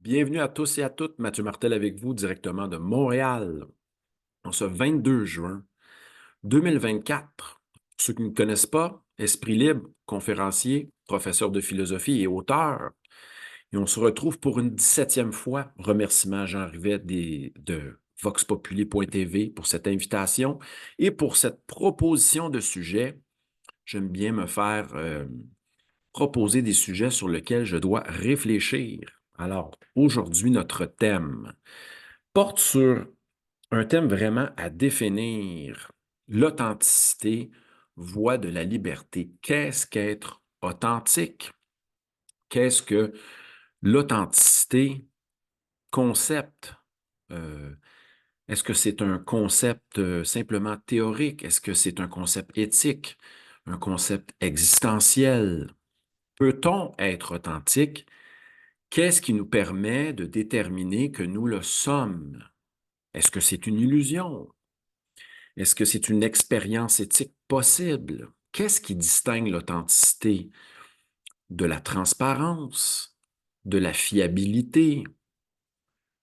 Bienvenue à tous et à toutes. Mathieu Martel avec vous directement de Montréal en ce 22 juin 2024. Pour ceux qui ne me connaissent pas, Esprit libre, conférencier, professeur de philosophie et auteur. Et on se retrouve pour une 17e fois. Remerciement à Jean Rivet de voxpopuli.tv pour cette invitation et pour cette proposition de sujet. J'aime bien me faire proposer des sujets sur lesquels je dois réfléchir. Alors, aujourd'hui, notre thème porte sur un thème vraiment à définir, l'authenticité, voie de la liberté. Qu'est-ce qu'être authentique? Qu'est-ce que l'authenticité, concept? Euh, Est-ce que c'est un concept simplement théorique? Est-ce que c'est un concept éthique? Un concept existentiel? Peut-on être authentique? Qu'est-ce qui nous permet de déterminer que nous le sommes? Est-ce que c'est une illusion? Est-ce que c'est une expérience éthique possible? Qu'est-ce qui distingue l'authenticité de la transparence, de la fiabilité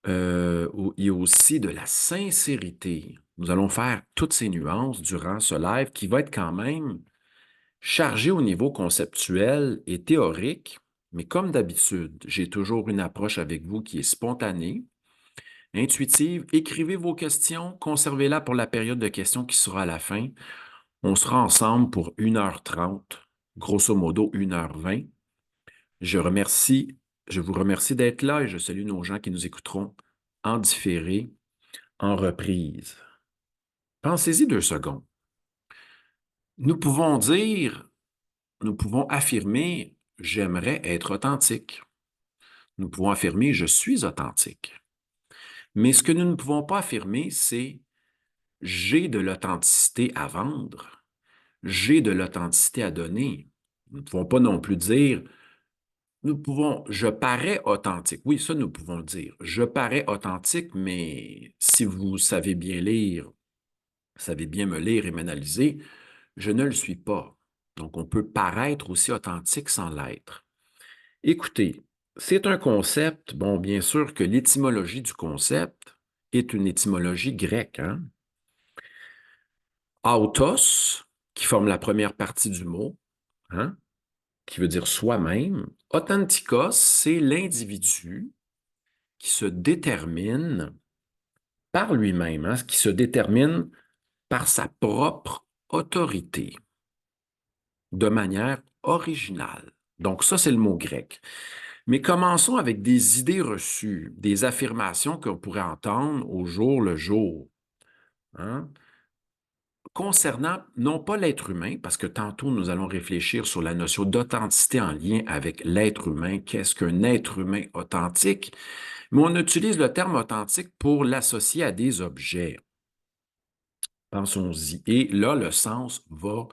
et aussi de la sincérité? Nous allons faire toutes ces nuances durant ce live qui va être quand même chargé au niveau conceptuel et théorique, mais comme d'habitude, j'ai toujours une approche avec vous qui est spontanée, intuitive. Écrivez vos questions, conservez-la pour la période de questions qui sera à la fin. On sera ensemble pour 1h30, grosso modo 1h20. Je vous remercie d'être là et je salue nos gens qui nous écouteront en différé, en reprise. Pensez-y 2 secondes. Nous pouvons dire, nous pouvons affirmer, j'aimerais être authentique. Nous pouvons affirmer, je suis authentique. Mais ce que nous ne pouvons pas affirmer, c'est j'ai de l'authenticité à vendre, j'ai de l'authenticité à donner. Nous ne pouvons pas non plus dire, je parais authentique. Oui, ça, nous pouvons le dire. Je parais authentique, mais si vous savez bien lire, savez bien me lire et m'analyser, je ne le suis pas. Donc, on peut paraître aussi authentique sans l'être. Écoutez, c'est un concept, bon, bien sûr que l'étymologie du concept est une étymologie grecque, hein? Autos, qui forme la première partie du mot, hein? Qui veut dire soi-même. Authentikos, c'est l'individu qui se détermine par lui-même, hein, qui se détermine par sa propre autorité, de manière originale. Donc ça, c'est le mot grec. Mais commençons avec des idées reçues, des affirmations qu'on pourrait entendre au jour le jour, hein, concernant non pas l'être humain, parce que tantôt nous allons réfléchir sur la notion d'authenticité en lien avec l'être humain. Qu'est-ce qu'un être humain authentique? Mais on utilise le terme authentique pour l'associer à des objets. Pensons-y. Et là, le sens va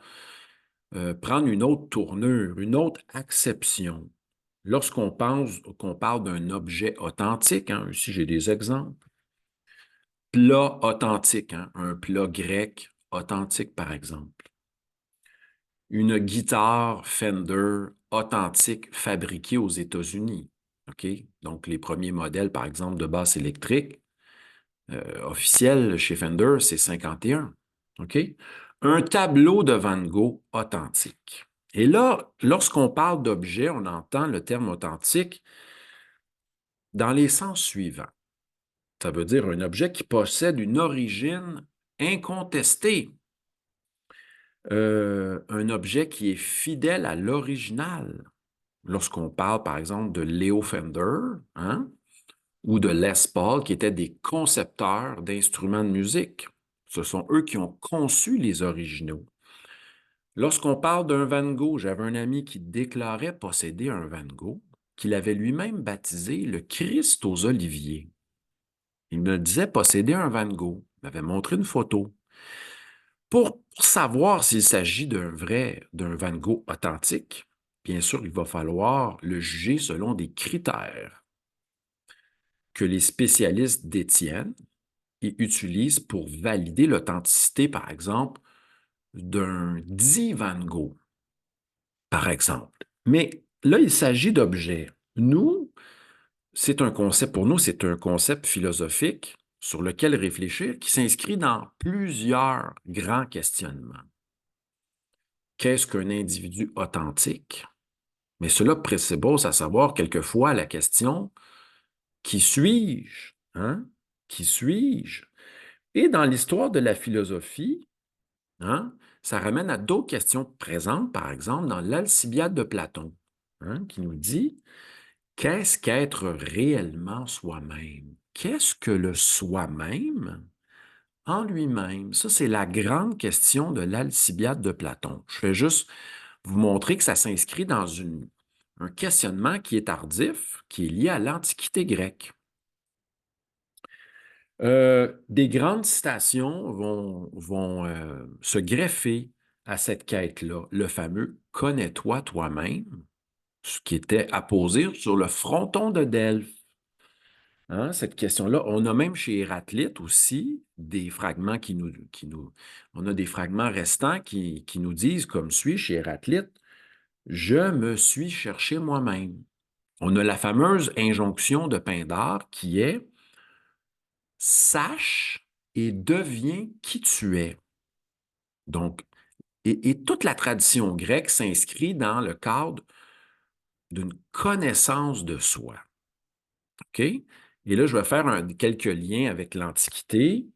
prendre une autre tournure, une autre acception. Lorsqu'on pense qu'on parle d'un objet authentique, hein, ici j'ai des exemples, plat authentique, hein, un plat grec authentique par exemple, une guitare Fender authentique fabriquée aux États-Unis. OK? Donc les premiers modèles par exemple de basse électrique officiels chez Fender, c'est 51. OK? Un tableau de Van Gogh authentique. Et là, lorsqu'on parle d'objet, on entend le terme authentique dans les sens suivants. Ça veut dire un objet qui possède une origine incontestée. Un objet qui est fidèle à l'original. Lorsqu'on parle, par exemple, de Leo Fender, hein, ou de Les Paul, qui étaient des concepteurs d'instruments de musique. Ce sont eux qui ont conçu les originaux. Lorsqu'on parle d'un Van Gogh, j'avais un ami qui déclarait posséder un Van Gogh, qu'il avait lui-même baptisé le Christ aux oliviers. Il me disait posséder un Van Gogh. Il m'avait montré une photo. Pour savoir s'il s'agit d'un Van Gogh authentique, bien sûr, il va falloir le juger selon des critères que les spécialistes détiennent et utilisent pour valider l'authenticité, par exemple, d'un dit Van Gogh, par exemple. Mais là, il s'agit d'objets. Nous, C'est un concept, pour nous, c'est un concept philosophique sur lequel réfléchir qui s'inscrit dans plusieurs grands questionnements. Qu'est-ce qu'un individu authentique? Mais cela présuppose à savoir quelquefois la question: qui suis-je? Hein? Qui suis-je? Et dans l'histoire de la philosophie, hein, ça ramène à d'autres questions présentes, par exemple, dans l'Alcibiade de Platon, hein, qui nous dit: qu'est-ce qu'être réellement soi-même? Qu'est-ce que le soi-même en lui-même? Ça, c'est la grande question de l'Alcibiade de Platon. Je vais juste vous montrer que ça s'inscrit dans un questionnement qui est tardif, qui est lié à l'Antiquité grecque. Des grandes citations vont se greffer à cette quête-là. Le fameux «Connais-toi toi-même», ce qui était apposé sur le fronton de Delphes. Hein, cette question-là, on a même chez Héraclite aussi des fragments on a des fragments restants qui nous disent, comme suit chez Héraclite: «Je me suis cherché moi-même». On a la fameuse injonction de Pindare qui est: «Sache et deviens qui tu es». Donc, et toute la tradition grecque s'inscrit dans le cadre d'une connaissance de soi. OK? Et là, je vais faire quelques liens avec l'Antiquité. Il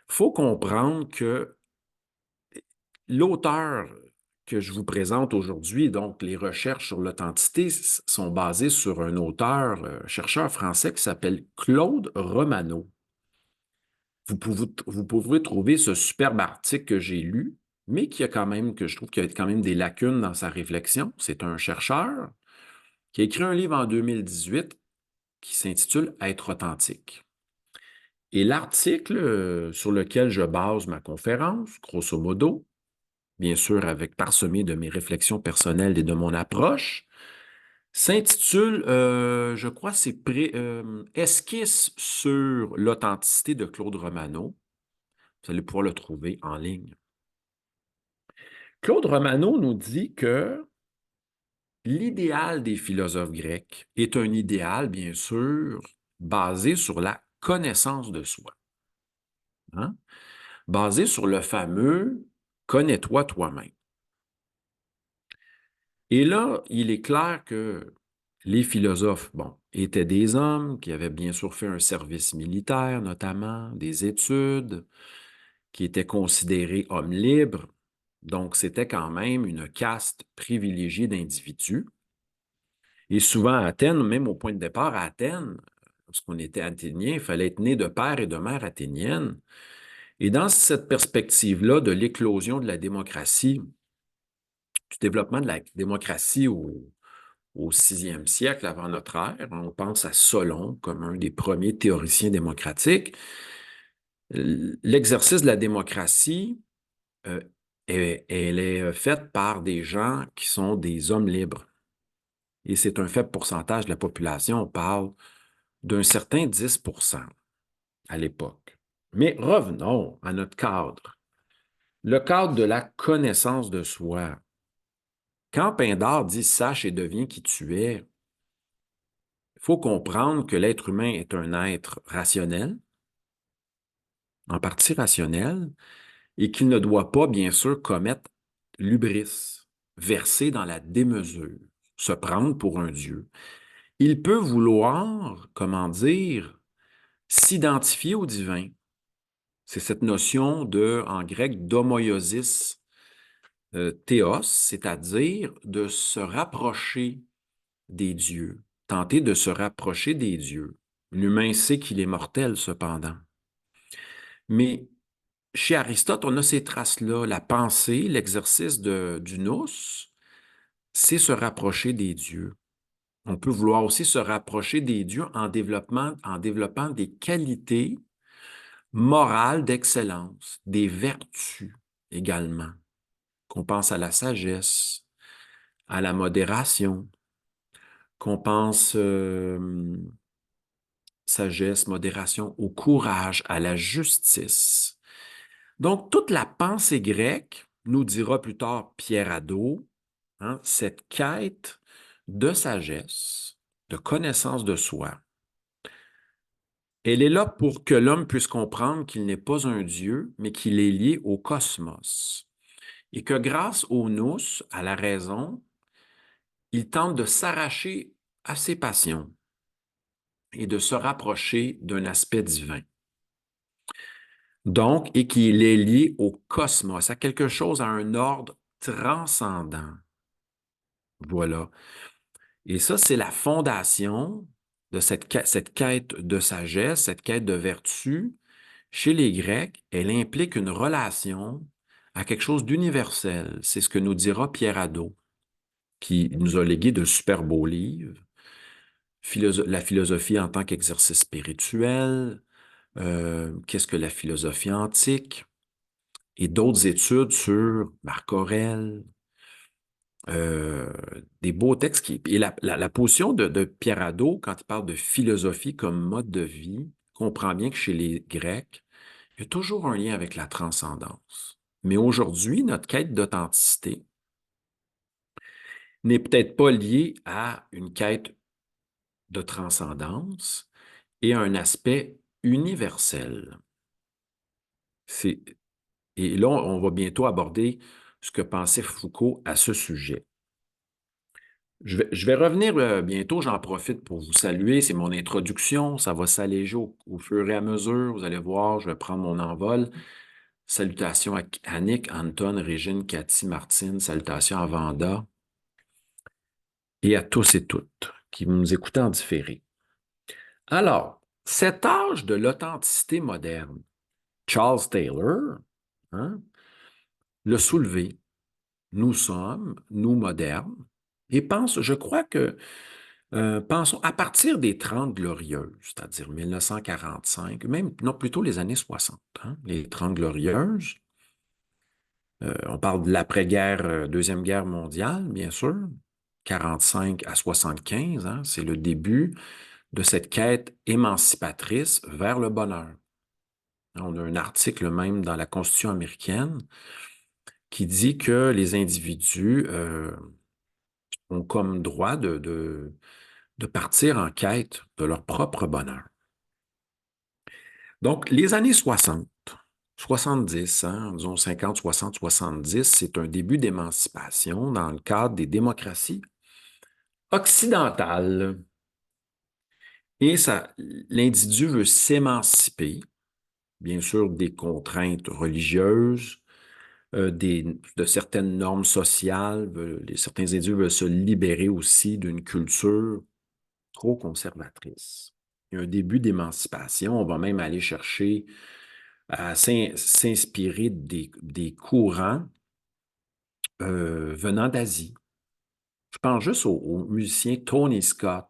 faut comprendre que l'auteur que je vous présente aujourd'hui, donc les recherches sur l'authenticité, sont basées sur un auteur, chercheur français qui s'appelle Claude Romano. Vous pouvez trouver ce superbe article que j'ai lu, mais que je trouve qu'il y a quand même des lacunes dans sa réflexion. C'est un chercheur qui a écrit un livre en 2018 qui s'intitule Être authentique. Et l'article sur lequel je base ma conférence, grosso modo, bien sûr avec parsemé de mes réflexions personnelles et de mon approche, s'intitule, je crois, Esquisse sur l'authenticité de Claude Romano. Vous allez pouvoir le trouver en ligne. Claude Romano nous dit que l'idéal des philosophes grecs est un idéal, bien sûr, basé sur la connaissance de soi, hein? Basé sur le fameux «connais-toi toi-même». Et là, il est clair que les philosophes, bon, étaient des hommes qui avaient bien sûr fait un service militaire, notamment, des études, qui étaient considérés hommes libres. Donc, c'était quand même une caste privilégiée d'individus. Et souvent à Athènes, même au point de départ à Athènes, lorsqu'on était athénien, il fallait être né de père et de mère athénienne. Et dans cette perspective-là de l'éclosion de la démocratie, du développement de la démocratie au 6e siècle avant notre ère, on pense à Solon comme un des premiers théoriciens démocratiques, l'exercice de la démocratie, euh, elle est faite par des gens qui sont des hommes libres. Et c'est un faible pourcentage de la population. On parle d'un certain 10% à l'époque. Mais revenons à notre cadre. Le cadre de la connaissance de soi. Quand Pindare dit «sache et deviens qui tu es», il faut comprendre que l'être humain est un être rationnel, en partie rationnel, et qu'il ne doit pas, bien sûr, commettre l'hubris, verser dans la démesure, se prendre pour un dieu. Il peut vouloir, comment dire, s'identifier au divin. C'est cette notion en grec, d'homoiosis théos, c'est-à-dire de se rapprocher des dieux, tenter de se rapprocher des dieux. L'humain sait qu'il est mortel, cependant. Mais chez Aristote, on a ces traces-là. La pensée, l'exercice du nous, c'est se rapprocher des dieux. On peut vouloir aussi se rapprocher des dieux en développant des qualités morales d'excellence, des vertus également, qu'on pense à la sagesse, à la modération, qu'on pense sagesse, modération, au courage, à la justice. Donc, toute la pensée grecque, nous dira plus tard Pierre Hadot, hein, cette quête de sagesse, de connaissance de soi. Elle est là pour que l'homme puisse comprendre qu'il n'est pas un Dieu, mais qu'il est lié au cosmos. Et que grâce au nous, à la raison, il tente de s'arracher à ses passions et de se rapprocher d'un aspect divin. Donc, et qu'il est lié au cosmos, à quelque chose, à un ordre transcendant. Voilà. Et ça, c'est la fondation de cette quête de sagesse, cette quête de vertu. Chez les Grecs, elle implique une relation à quelque chose d'universel. C'est ce que nous dira Pierre Hadot, qui nous a légué de super beaux livres. La philosophie en tant qu'exercice spirituel, qu'est-ce que la philosophie antique, et d'autres études sur Marc Aurèle, des beaux textes. Et la position de Pierre Hadot, quand il parle de philosophie comme mode de vie, comprend bien que chez les Grecs, il y a toujours un lien avec la transcendance. Mais aujourd'hui, notre quête d'authenticité n'est peut-être pas liée à une quête de transcendance et à un aspect universel. Et là, on va bientôt aborder ce que pensait Foucault à ce sujet. Je vais revenir bientôt, j'en profite pour vous saluer, c'est mon introduction, ça va s'alléger au fur et à mesure, vous allez voir, je vais prendre mon envol. Salutations à Annick, Anton, Régine, Cathy, Martine, salutations à Vanda et à tous et toutes qui nous écoutent en différé. Alors, cet âge de l'authenticité moderne, Charles Taylor, hein, l'a soulevé. Nous sommes, nous modernes, et je crois que pensons à partir des Trente Glorieuses, c'est-à-dire 1945, même, non, plutôt les années 60, hein, les Trente Glorieuses. On parle de l'après-guerre, Deuxième Guerre mondiale, bien sûr, 45 à 75, hein, c'est le début de cette quête émancipatrice vers le bonheur. On a un article même dans la Constitution américaine qui dit que les individus ont comme droit de partir en quête de leur propre bonheur. Donc, les années 60, 70, hein, disons 50, 60, 70, c'est un début d'émancipation dans le cadre des démocraties occidentales. Et l'individu veut s'émanciper, bien sûr, des contraintes religieuses, de certaines normes sociales. Certains individus veulent se libérer aussi d'une culture trop conservatrice. Il y a un début d'émancipation. On va même aller chercher à s'inspirer des courants venant d'Asie. Je pense juste au musicien Tony Scott.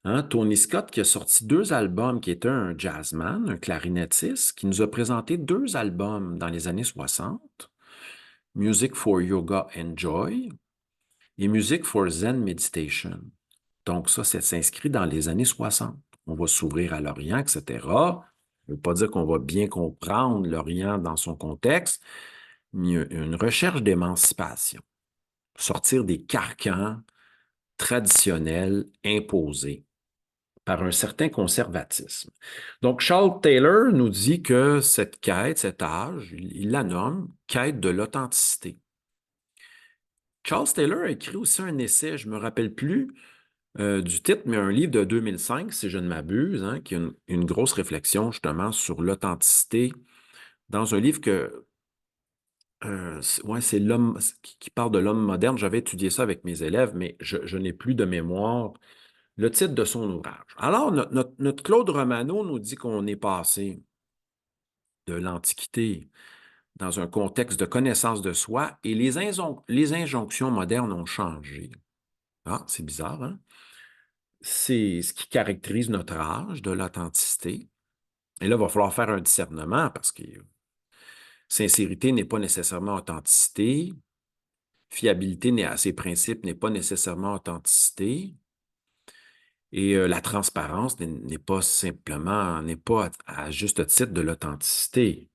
Hein, Tony Scott qui a sorti 2 albums, qui était un jazzman, un clarinettiste, qui nous a présenté 2 albums dans les années 60, Music for Yoga and Joy et Music for Zen Meditation. Donc ça s'inscrit dans les années 60. On va s'ouvrir à l'Orient, etc. Ça ne veut pas dire qu'on va bien comprendre l'Orient dans son contexte, mais une recherche d'émancipation. Sortir des carcans traditionnels imposés par un certain conservatisme. Donc, Charles Taylor nous dit que cette quête, cet âge, il la nomme quête de l'authenticité. Charles Taylor a écrit aussi un essai, je ne me rappelle plus du titre, mais un livre de 2005, si je ne m'abuse, hein, qui a une grosse réflexion justement sur l'authenticité, dans un livre c'est l'homme qui parle de l'homme moderne. J'avais étudié ça avec mes élèves, mais je n'ai plus de mémoire le titre de son ouvrage. Alors, notre Claude Romano nous dit qu'on est passé de l'Antiquité dans un contexte de connaissance de soi et les injonctions modernes ont changé. Ah, c'est bizarre, hein? C'est ce qui caractérise notre âge de l'authenticité. Et là, il va falloir faire un discernement parce que sincérité n'est pas nécessairement authenticité. Fiabilité à ses principes n'est pas nécessairement authenticité. Et la transparence n'est pas à juste titre de l'authenticité.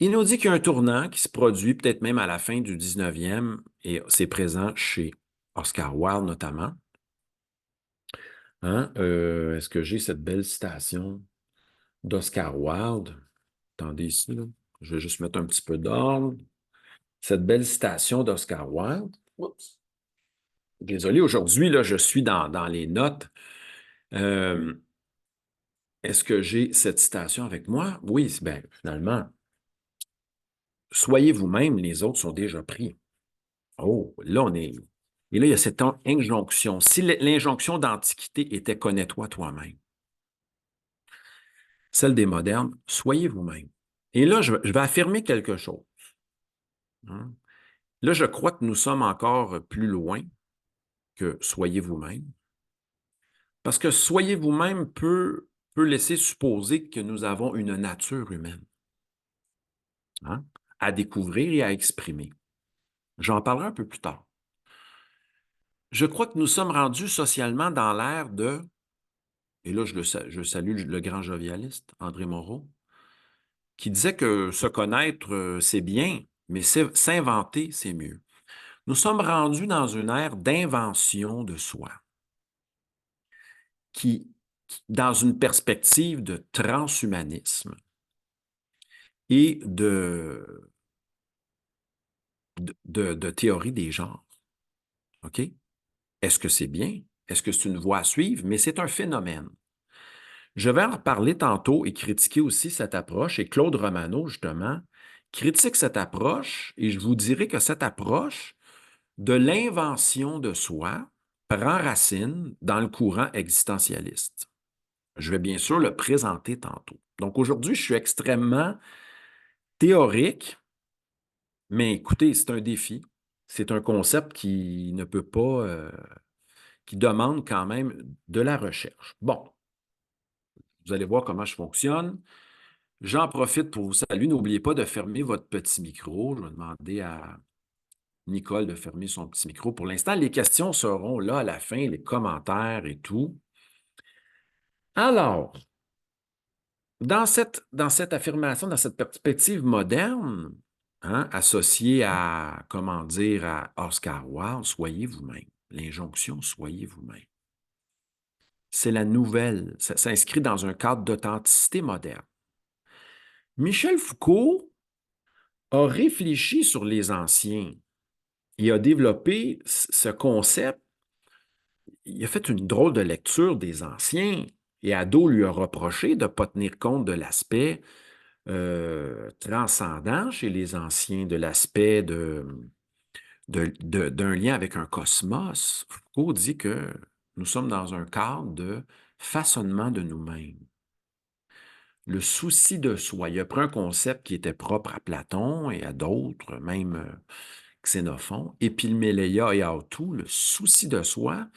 Il nous dit qu'il y a un tournant qui se produit peut-être même à la fin du 19e et c'est présent chez Oscar Wilde notamment. Hein? Est-ce que j'ai cette belle citation d'Oscar Wilde? Attendez ici, là. Je vais juste mettre un petit peu d'ordre. Cette belle citation d'Oscar Wilde. Oups. Désolé, aujourd'hui, là, je suis dans les notes. Euh, Est-ce que j'ai cette citation avec moi? Oui, bien, finalement, soyez vous-même, les autres sont déjà pris. Oh, là, on est. Et là, il y a cette injonction. Si l'injonction d'Antiquité était connais-toi toi-même, celle des modernes, soyez vous-même. Et là, je vais affirmer quelque chose. Hein. Là, je crois que nous sommes encore plus loin que soyez vous-même, parce que soyez vous-même peut laisser supposer que nous avons une nature humaine, hein, à découvrir et à exprimer. J'en parlerai un peu plus tard. Je crois que nous sommes rendus socialement dans l'ère de, et là je salue le grand jovialiste, André Moreau, qui disait que se connaître, c'est bien, mais s'inventer, c'est mieux. Nous sommes rendus dans une ère d'invention de soi, dans une perspective de transhumanisme et de théorie des genres. OK? Est-ce que c'est bien? Est-ce que c'est une voie à suivre? Mais c'est un phénomène. Je vais en parler tantôt et critiquer aussi cette approche. Et Claude Romano, justement, critique cette approche et je vous dirai que cette approche de l'invention de soi prend racine dans le courant existentialiste. Je vais bien sûr le présenter tantôt. Donc aujourd'hui, je suis extrêmement théorique, mais écoutez, c'est un défi. C'est un concept qui ne peut pas, qui demande quand même de la recherche. Bon, vous allez voir comment je fonctionne. J'en profite pour vous saluer. N'oubliez pas de fermer votre petit micro. Je vais demander à Nicole de fermer son petit micro. Pour l'instant, les questions seront là à la fin, les commentaires et tout. Alors, dans cette affirmation, dans cette perspective moderne, hein, associée à, comment dire, à Oscar Wilde, soyez vous-même. L'injonction, soyez vous-même. C'est la nouvelle, ça s'inscrit dans un cadre d'authenticité moderne. Michel Foucault a réfléchi sur les anciens. Il a développé ce concept. Il a fait une drôle de lecture des anciens et Hadot lui a reproché de ne pas tenir compte de l'aspect transcendant chez les anciens, de l'aspect d'un lien avec un cosmos. Foucault dit que nous sommes dans un cadre de façonnement de nous-mêmes. Le souci de soi. Il a pris un concept qui était propre à Platon et à d'autres, même Xénophon, Épilméléia et Autou, le souci de soi.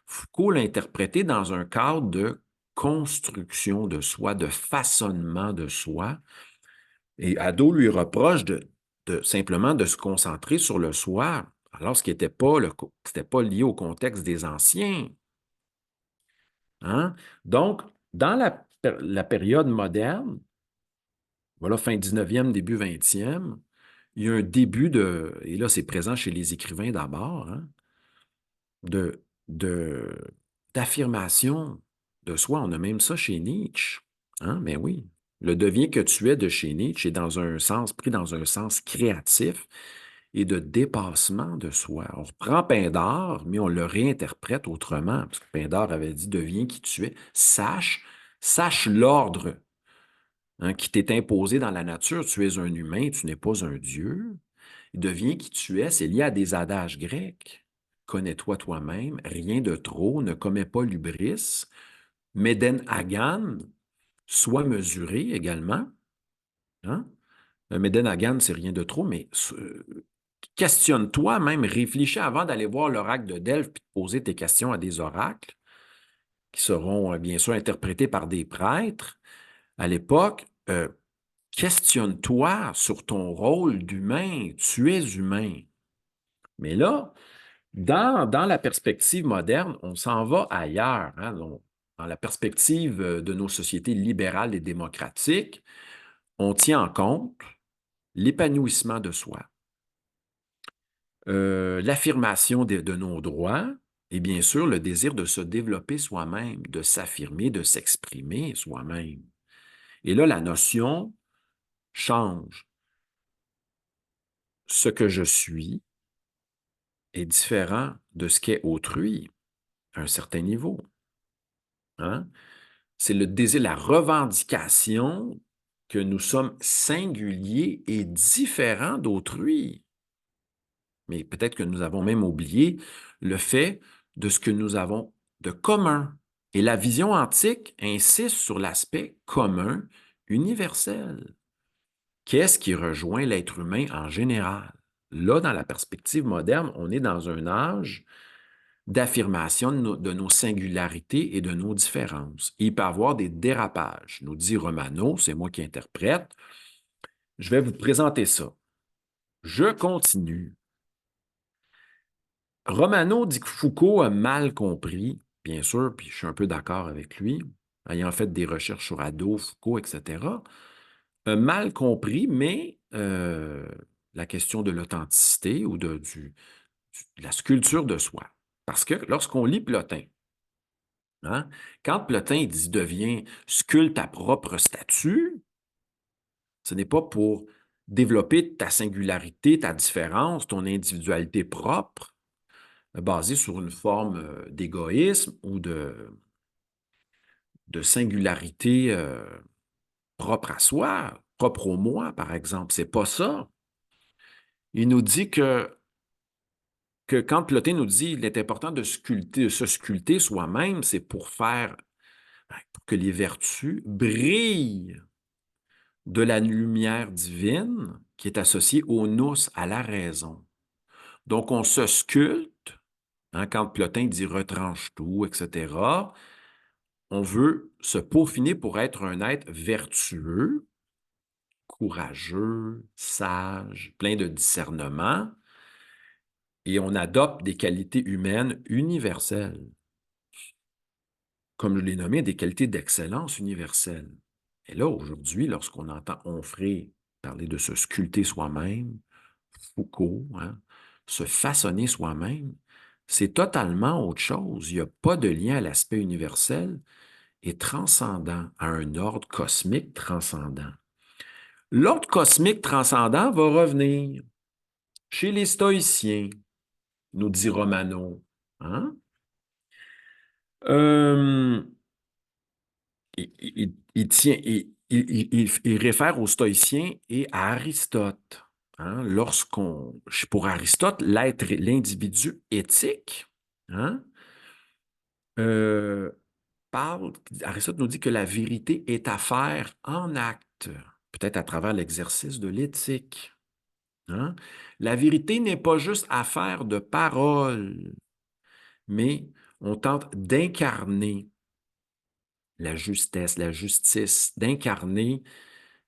Foucault l'a interprété dans un cadre de construction de soi, de façonnement de soi. Et Hadot lui reproche simplement de se concentrer sur le soi, alors ce qui n'était pas lié au contexte des anciens. Hein? Donc, dans la période moderne, voilà, fin 19e, début 20e, il y a un début et là c'est présent chez les écrivains d'abord, hein, de, de, d'affirmation de soi. On a même ça chez Nietzsche. Hein? Mais oui, le devient que tu es de chez Nietzsche est pris dans un sens créatif et de dépassement de soi. On reprend Pindare, mais on le réinterprète autrement, parce que Pindare avait dit deviens qui tu es, sache l'ordre, hein, qui t'est imposé dans la nature. Tu es un humain, tu n'es pas un dieu. Deviens qui tu es, c'est lié à des adages grecs. Connais-toi toi-même, rien de trop, ne commets pas l'hubris. Meden Hagan, sois mesuré également. Hein? Meden Hagan, c'est rien de trop, mais questionne-toi même, réfléchis avant d'aller voir l'oracle de Delphes puis de poser tes questions à des oracles qui seront bien sûr interprétés par des prêtres. À l'époque, questionne-toi sur ton rôle d'humain. Tu es humain. Mais là, dans la perspective moderne, on s'en va ailleurs. Hein? Dans la perspective de nos sociétés libérales et démocratiques, on tient en compte l'épanouissement de soi, l'affirmation de nos droits, et bien sûr le désir de se développer soi-même, de s'affirmer, de s'exprimer soi-même. Et là, la notion change. Ce que je suis est différent de ce qu'est autrui à un certain niveau. Hein? C'est le désir, la revendication que nous sommes singuliers et différents d'autrui. Mais peut-être que nous avons même oublié le fait de ce que nous avons de commun. Et la vision antique insiste sur l'aspect commun, universel. Qu'est-ce qui rejoint l'être humain en général? Là, dans la perspective moderne, on est dans un âge d'affirmation de nos singularités et de nos différences. Il peut y avoir des dérapages, nous dit Romano, c'est moi qui interprète. Je vais vous présenter ça. Je continue. Romano dit que Foucault a mal compris, bien sûr, puis je suis un peu d'accord avec lui, ayant fait des recherches sur Hadot, Foucault, etc., a mal compris, mais la question de l'authenticité ou de la sculpture de soi. Parce que lorsqu'on lit Plotin, hein, quand Plotin dit devient sculpte ta propre statue, ce n'est pas pour développer ta singularité, ta différence, ton individualité propre, basée sur une forme d'égoïsme ou de singularité propre à soi, propre au moi, par exemple. C'est pas ça. Il nous dit que quand Plotin nous dit qu'il est important de sculpter, de se sculpter soi-même, c'est pour faire pour que les vertus brillent de la lumière divine qui est associée au nous, à la raison. Donc, on se sculpte, hein, quand Plotin dit retranche tout, etc., on veut se peaufiner pour être un être vertueux, courageux, sage, plein de discernement, et on adopte des qualités humaines universelles, comme je l'ai nommé, des qualités d'excellence universelle. Et là, aujourd'hui, lorsqu'on entend Onfray parler de se sculpter soi-même, Foucault, hein, se façonner soi-même, c'est totalement autre chose. Il n'y a pas de lien à l'aspect universel et transcendant, à un ordre cosmique transcendant. L'ordre cosmique transcendant va revenir chez les stoïciens, nous dit Romano. Hein? Euh, il réfère aux stoïciens et à Aristote. Hein? Pour Aristote, l'être, l'individu éthique, hein, euh, Aristote nous dit que la vérité est à faire en acte, peut-être à travers l'exercice de l'éthique. Hein? La vérité n'est pas juste affaire de parole, mais on tente d'incarner la justesse, la justice, d'incarner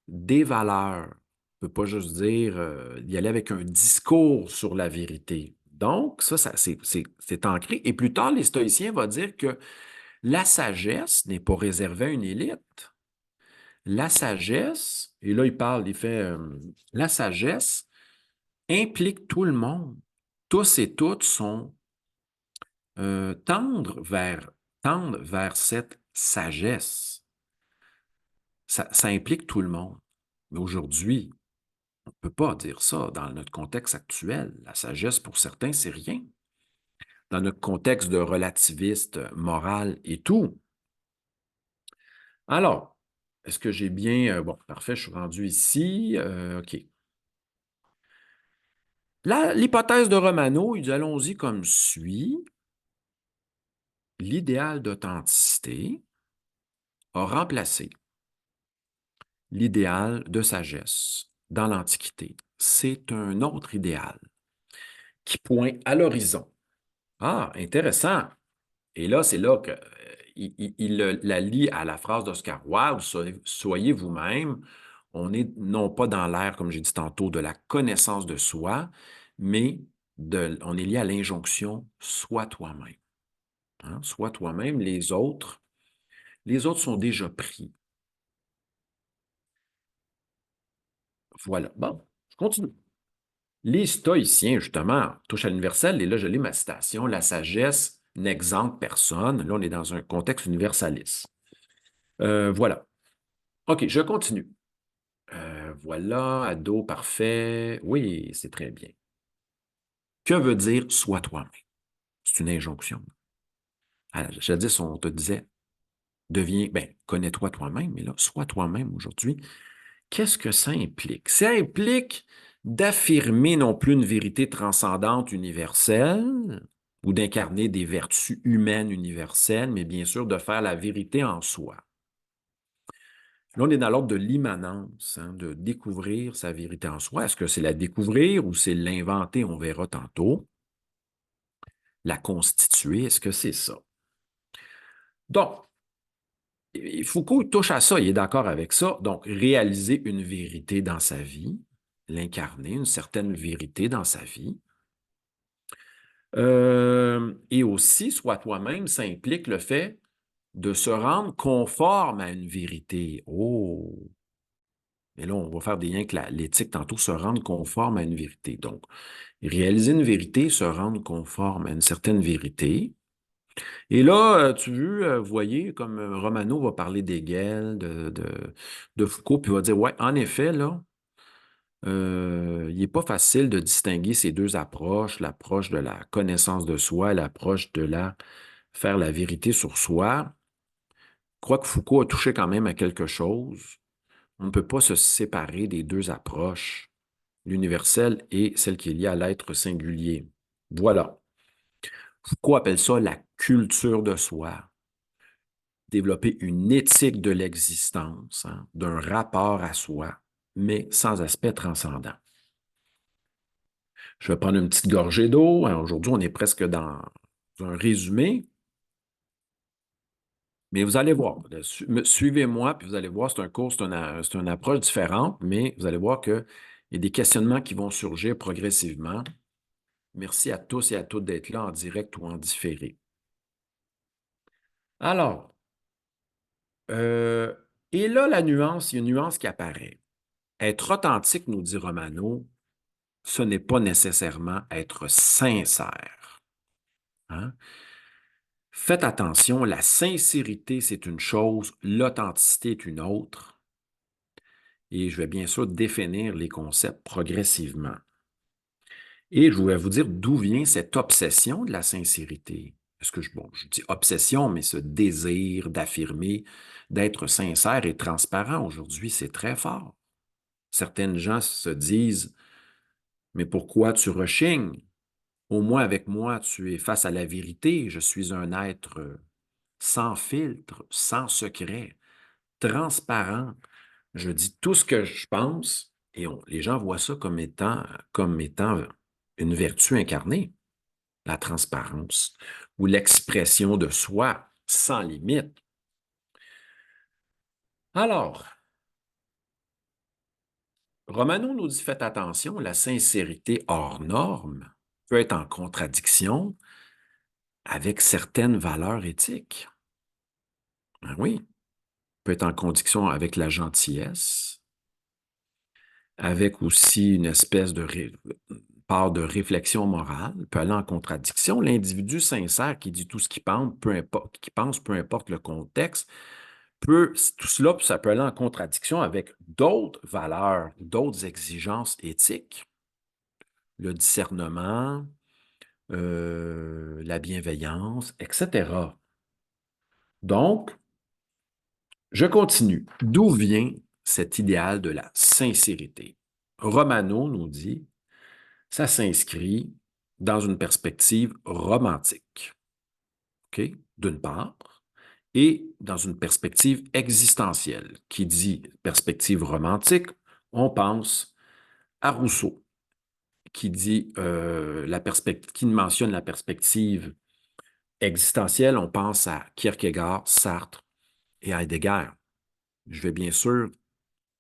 des valeurs. On ne peut pas juste dire d'y aller avec un discours sur la vérité. Donc, ça c'est ancré. Et plus tard, les stoïciens vont dire que la sagesse n'est pas réservée à une élite. La sagesse, et là, il fait, la sagesse implique tout le monde. Tous et toutes sont tendent vers cette sagesse. Ça implique tout le monde. Mais aujourd'hui, on ne peut pas dire ça dans notre contexte actuel. La sagesse, pour certains, c'est rien. Dans notre contexte de relativiste moral et tout. Alors, est-ce que j'ai bien... bon, parfait, je suis rendu ici. OK. L'hypothèse de Romano, il dit, allons-y comme suit. L'idéal d'authenticité a remplacé l'idéal de sagesse dans l'Antiquité. C'est un autre idéal qui pointe à l'horizon. Ah, intéressant. Et là, c'est là qu'il la lie à la phrase d'Oscar Wilde, soyez vous-même. On n'est non pas dans l'ère, comme j'ai dit tantôt, de la connaissance de soi, mais on est lié à l'injonction sois toi-même. Hein? Sois toi-même, les autres sont déjà pris. Voilà. Bon, je continue. Les stoïciens, justement, touchent à l'universel, et là, je lis ma citation, la sagesse n'exemple personne. Là, on est dans un contexte universaliste. Voilà. OK, je continue. Voilà, ado, parfait. Oui, c'est très bien. Que veut dire sois toi-même? C'est une injonction. Jadis, on te disait, connais-toi toi-même, mais là, sois toi-même aujourd'hui. Qu'est-ce que ça implique? Ça implique d'affirmer non plus une vérité transcendante universelle ou d'incarner des vertus humaines universelles, mais bien sûr de faire la vérité en soi. Là, on est dans l'ordre de l'immanence, hein, de découvrir sa vérité en soi. Est-ce que c'est la découvrir ou c'est l'inventer? On verra tantôt. La constituer, est-ce que c'est ça? Donc, Foucault touche à ça, il est d'accord avec ça. Donc, réaliser une vérité dans sa vie, l'incarner, une certaine vérité dans sa vie. Et aussi, soit toi-même, ça implique le fait de se rendre conforme à une vérité. Oh! Mais là, on va faire des liens avec l'éthique tantôt, se rendre conforme à une vérité. Donc, réaliser une vérité, se rendre conforme à une certaine vérité. Et là, vous voyez, comme Romano va parler d'Hegel, de Foucault, puis il va dire, ouais, en effet, là, il n'est pas facile de distinguer ces deux approches, l'approche de la connaissance de soi et l'approche de faire la vérité sur soi. Je crois que Foucault a touché quand même à quelque chose. On ne peut pas se séparer des deux approches, l'universel et celle qui est liée à l'être singulier. Voilà. Foucault appelle ça la culture de soi. Développer une éthique de l'existence, hein, d'un rapport à soi, mais sans aspect transcendant. Je vais prendre une petite gorgée d'eau. Aujourd'hui, on est presque dans un résumé, mais vous allez voir. Suivez-moi, puis vous allez voir, c'est un cours, c'est une approche différente, mais vous allez voir qu'il y a des questionnements qui vont surgir progressivement. Merci à tous et à toutes d'être là en direct ou en différé. Alors, et là, la nuance, il y a une nuance qui apparaît. Être authentique, nous dit Romano, ce n'est pas nécessairement être sincère. Hein? Faites attention, la sincérité, c'est une chose, l'authenticité est une autre. Et je vais bien sûr définir les concepts progressivement. Et je voulais vous dire d'où vient cette obsession de la sincérité. Parce que je dis obsession, mais ce désir d'affirmer, d'être sincère et transparent aujourd'hui, c'est très fort. Certaines gens se disent, mais pourquoi tu rechignes? Au moins avec moi, tu es face à la vérité. Je suis un être sans filtre, sans secret, transparent. Je dis tout ce que je pense et les gens voient ça comme étant une vertu incarnée, la transparence ou l'expression de soi sans limite. Alors, Romano nous dit, faites attention, la sincérité hors norme peut être en contradiction avec certaines valeurs éthiques. Ben oui, peut être en contradiction avec la gentillesse, avec aussi une espèce de part de réflexion morale, peut aller en contradiction. L'individu sincère qui dit tout ce qu'il pense, peu importe le contexte, tout cela, ça peut aller en contradiction avec d'autres valeurs, d'autres exigences éthiques, le discernement, la bienveillance, etc. Donc, je continue. D'où vient cet idéal de la sincérité? Romano nous dit, ça s'inscrit dans une perspective romantique, OK? D'une part, et dans une perspective existentielle. Qui dit perspective romantique, on pense à Rousseau, qui mentionne la perspective existentielle, on pense à Kierkegaard, Sartre et Heidegger. Je vais bien sûr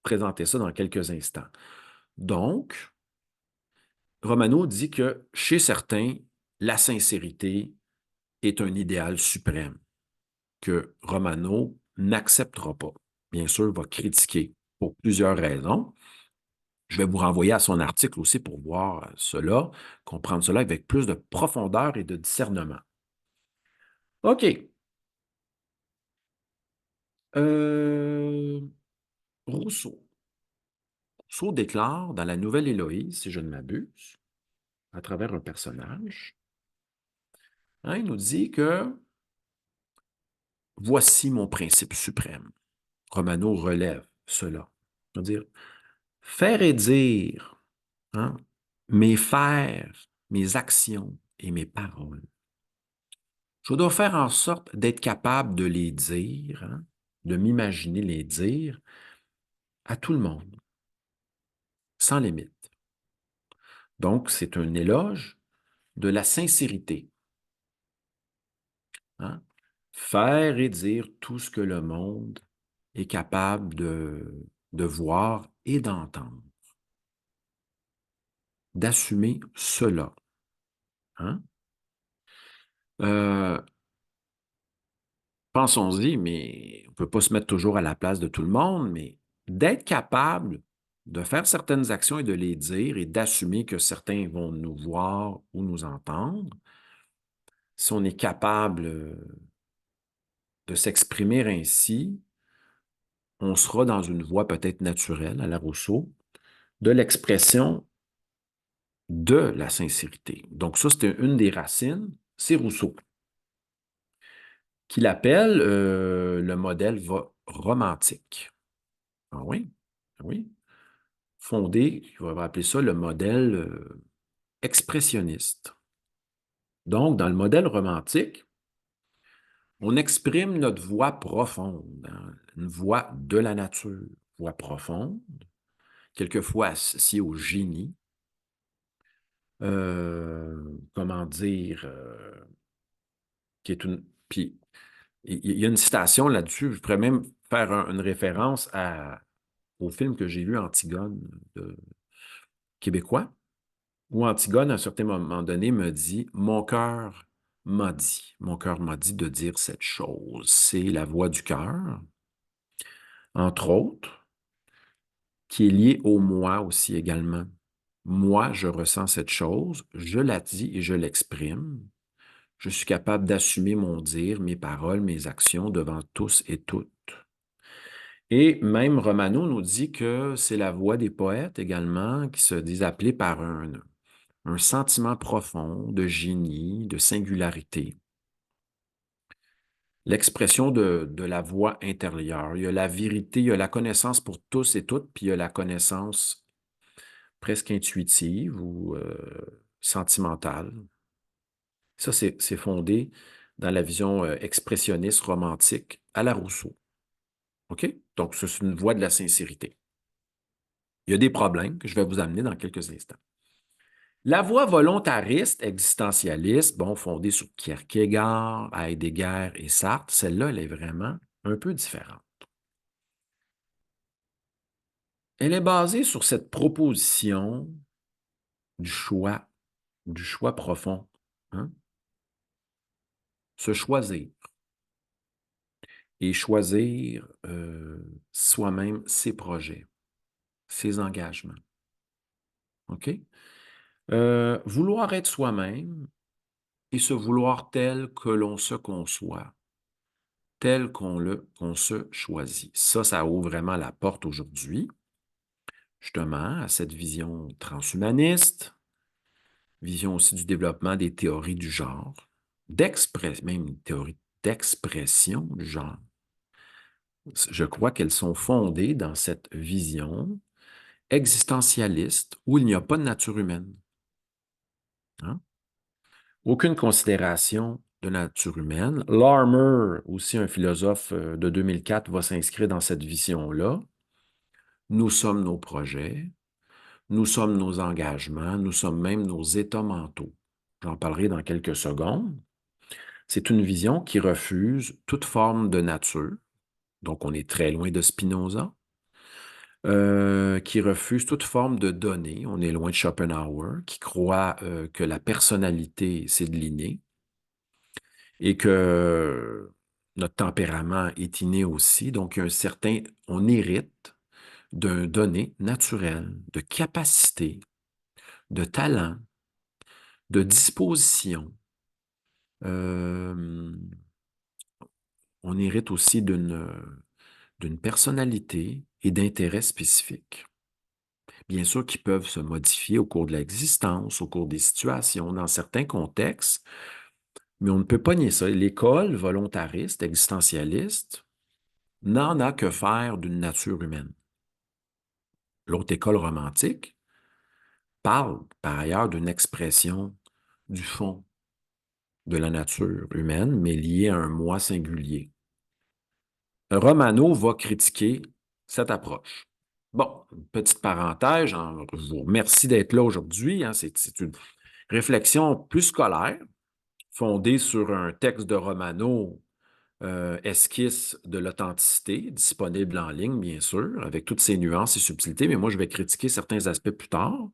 présenter ça dans quelques instants. Donc, Romano dit que chez certains, la sincérité est un idéal suprême que Romano n'acceptera pas. Bien sûr, va critiquer pour plusieurs raisons. Je vais vous renvoyer à son article aussi pour voir cela, comprendre cela avec plus de profondeur et de discernement. OK. Euh, Rousseau. Rousseau déclare dans la Nouvelle Héloïse, si je ne m'abuse, à travers un personnage, hein, il nous dit que voici mon principe suprême. Romano relève cela. C'est-à-dire, faire et dire, hein, mes faire, mes actions et mes paroles. Je dois faire en sorte d'être capable de les dire, hein, de m'imaginer les dire à tout le monde, sans limite. Donc, c'est un éloge de la sincérité. Hein? Faire et dire tout ce que le monde est capable de voir et d'entendre. D'assumer cela. Hein? Euh, Pensons-y, mais on ne peut pas se mettre toujours à la place de tout le monde, mais d'être capable de faire certaines actions et de les dire et d'assumer que certains vont nous voir ou nous entendre, si on est capable de s'exprimer ainsi, on sera dans une voie peut-être naturelle à la Rousseau, de l'expression de la sincérité. Donc ça, c'était une des racines, c'est Rousseau, qu'il appelle le modèle romantique. Ah oui, ah oui. Fondé, il va appeler ça le modèle expressionniste. Donc, dans le modèle romantique, on exprime notre voix profonde, hein, une voix de la nature, voix profonde, quelquefois associée au génie. Comment dire, qui est une. Puis, il y a une citation là-dessus, je pourrais même faire une référence au film que j'ai vu, Antigone, de québécois, où Antigone, à un certain moment donné, me dit, mon cœur m'a dit de dire cette chose. C'est la voix du cœur, entre autres, qui est liée au moi aussi également. Moi, je ressens cette chose, je la dis et je l'exprime. Je suis capable d'assumer mon dire, mes paroles, mes actions devant tous et toutes. Et même Romano nous dit que c'est la voix des poètes également qui se disent appelés par un sentiment profond de génie, de singularité. L'expression de la voix intérieure. Il y a la vérité, il y a la connaissance pour tous et toutes, puis il y a la connaissance presque intuitive ou sentimentale. Ça, c'est fondé dans la vision expressionniste romantique à la Rousseau. OK? Donc, c'est une voie de la sincérité. Il y a des problèmes que je vais vous amener dans quelques instants. La voie volontariste, existentialiste, bon, fondée sur Kierkegaard, Heidegger et Sartre, celle-là, elle est vraiment un peu différente. Elle est basée sur cette proposition du choix profond. Hein? Se choisir et choisir soi-même ses projets, ses engagements. OK? Vouloir être soi-même et se vouloir tel que l'on se conçoit, tel qu'on se choisit. Ça ouvre vraiment la porte aujourd'hui, justement, à cette vision transhumaniste, vision aussi du développement des théories du genre, même une théorie d'expression du genre. Je crois qu'elles sont fondées dans cette vision existentialiste où il n'y a pas de nature humaine. Hein? Aucune considération de nature humaine. Larmer, aussi un philosophe de 2004, va s'inscrire dans cette vision-là. Nous sommes nos projets, nous sommes nos engagements, nous sommes même nos états mentaux. J'en parlerai dans quelques secondes. C'est une vision qui refuse toute forme de nature, donc on est très loin de Spinoza, qui refuse toute forme de données, on est loin de Schopenhauer, qui croit que la personnalité, c'est de l'inné, et que notre tempérament est inné aussi, donc il y a on hérite d'un donné naturel, de capacité, de talent, de disposition, on hérite aussi d'une personnalité et d'intérêts spécifiques. Bien sûr, qui peuvent se modifier au cours de l'existence, au cours des situations, dans certains contextes, mais on ne peut pas nier ça. L'école volontariste, existentialiste, n'en a que faire d'une nature humaine. L'autre école romantique parle, par ailleurs, d'une expression du fond de la nature humaine, mais liée à un moi singulier. Romano va critiquer cette approche. Bon, une petite parenthèse, je vous remercie d'être là aujourd'hui. Hein, c'est une réflexion plus scolaire, fondée sur un texte de Romano, esquisse de l'authenticité, disponible en ligne, bien sûr, avec toutes ses nuances et subtilités, mais moi, je vais critiquer certains aspects plus tard.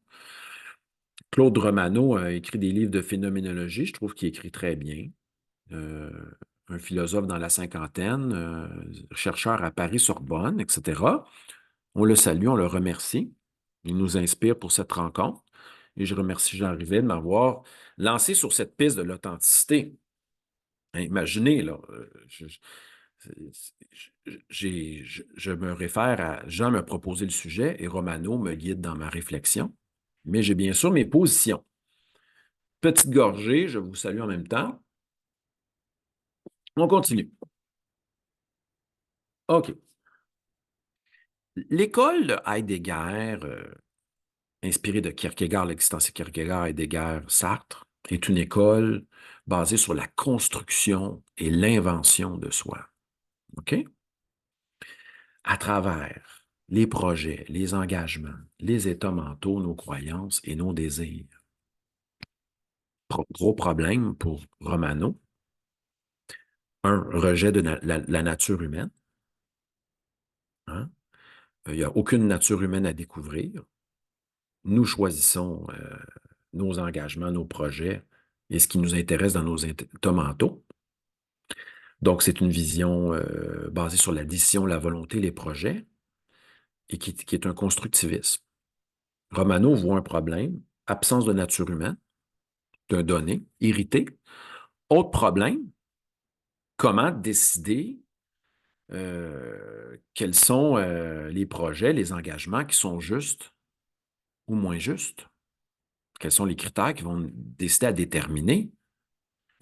Claude Romano a écrit des livres de phénoménologie, je trouve qu'il écrit très bien. Euh, un philosophe dans la cinquantaine, chercheur à Paris-Sorbonne, etc. On le salue, on le remercie. Il nous inspire pour cette rencontre. Et je remercie Jean Rivet de m'avoir lancé sur cette piste de l'authenticité. Hein, imaginez, là, je me réfère à Jean m'a proposé le sujet et Romano me guide dans ma réflexion. Mais j'ai bien sûr mes positions. Petite gorgée, je vous salue en même temps. On continue. OK. L'école de Heidegger, inspirée de Kierkegaard, l'existentiel Kierkegaard, Heidegger, Sartre, est une école basée sur la construction et l'invention de soi. OK? À travers les projets, les engagements, les états mentaux, nos croyances et nos désirs. Gros problème pour Romano. Un, rejet de la nature humaine. Hein? Il n'y a aucune nature humaine à découvrir. Nous choisissons nos engagements, nos projets et ce qui nous intéresse dans nos états mentaux. Donc, c'est une vision basée sur la décision, la volonté, les projets et qui est un constructivisme. Romano voit un problème, absence de nature humaine, d'un donné, irrité. Autre problème, comment décider quels sont les projets, les engagements qui sont justes ou moins justes? Quels sont les critères qui vont décider à déterminer?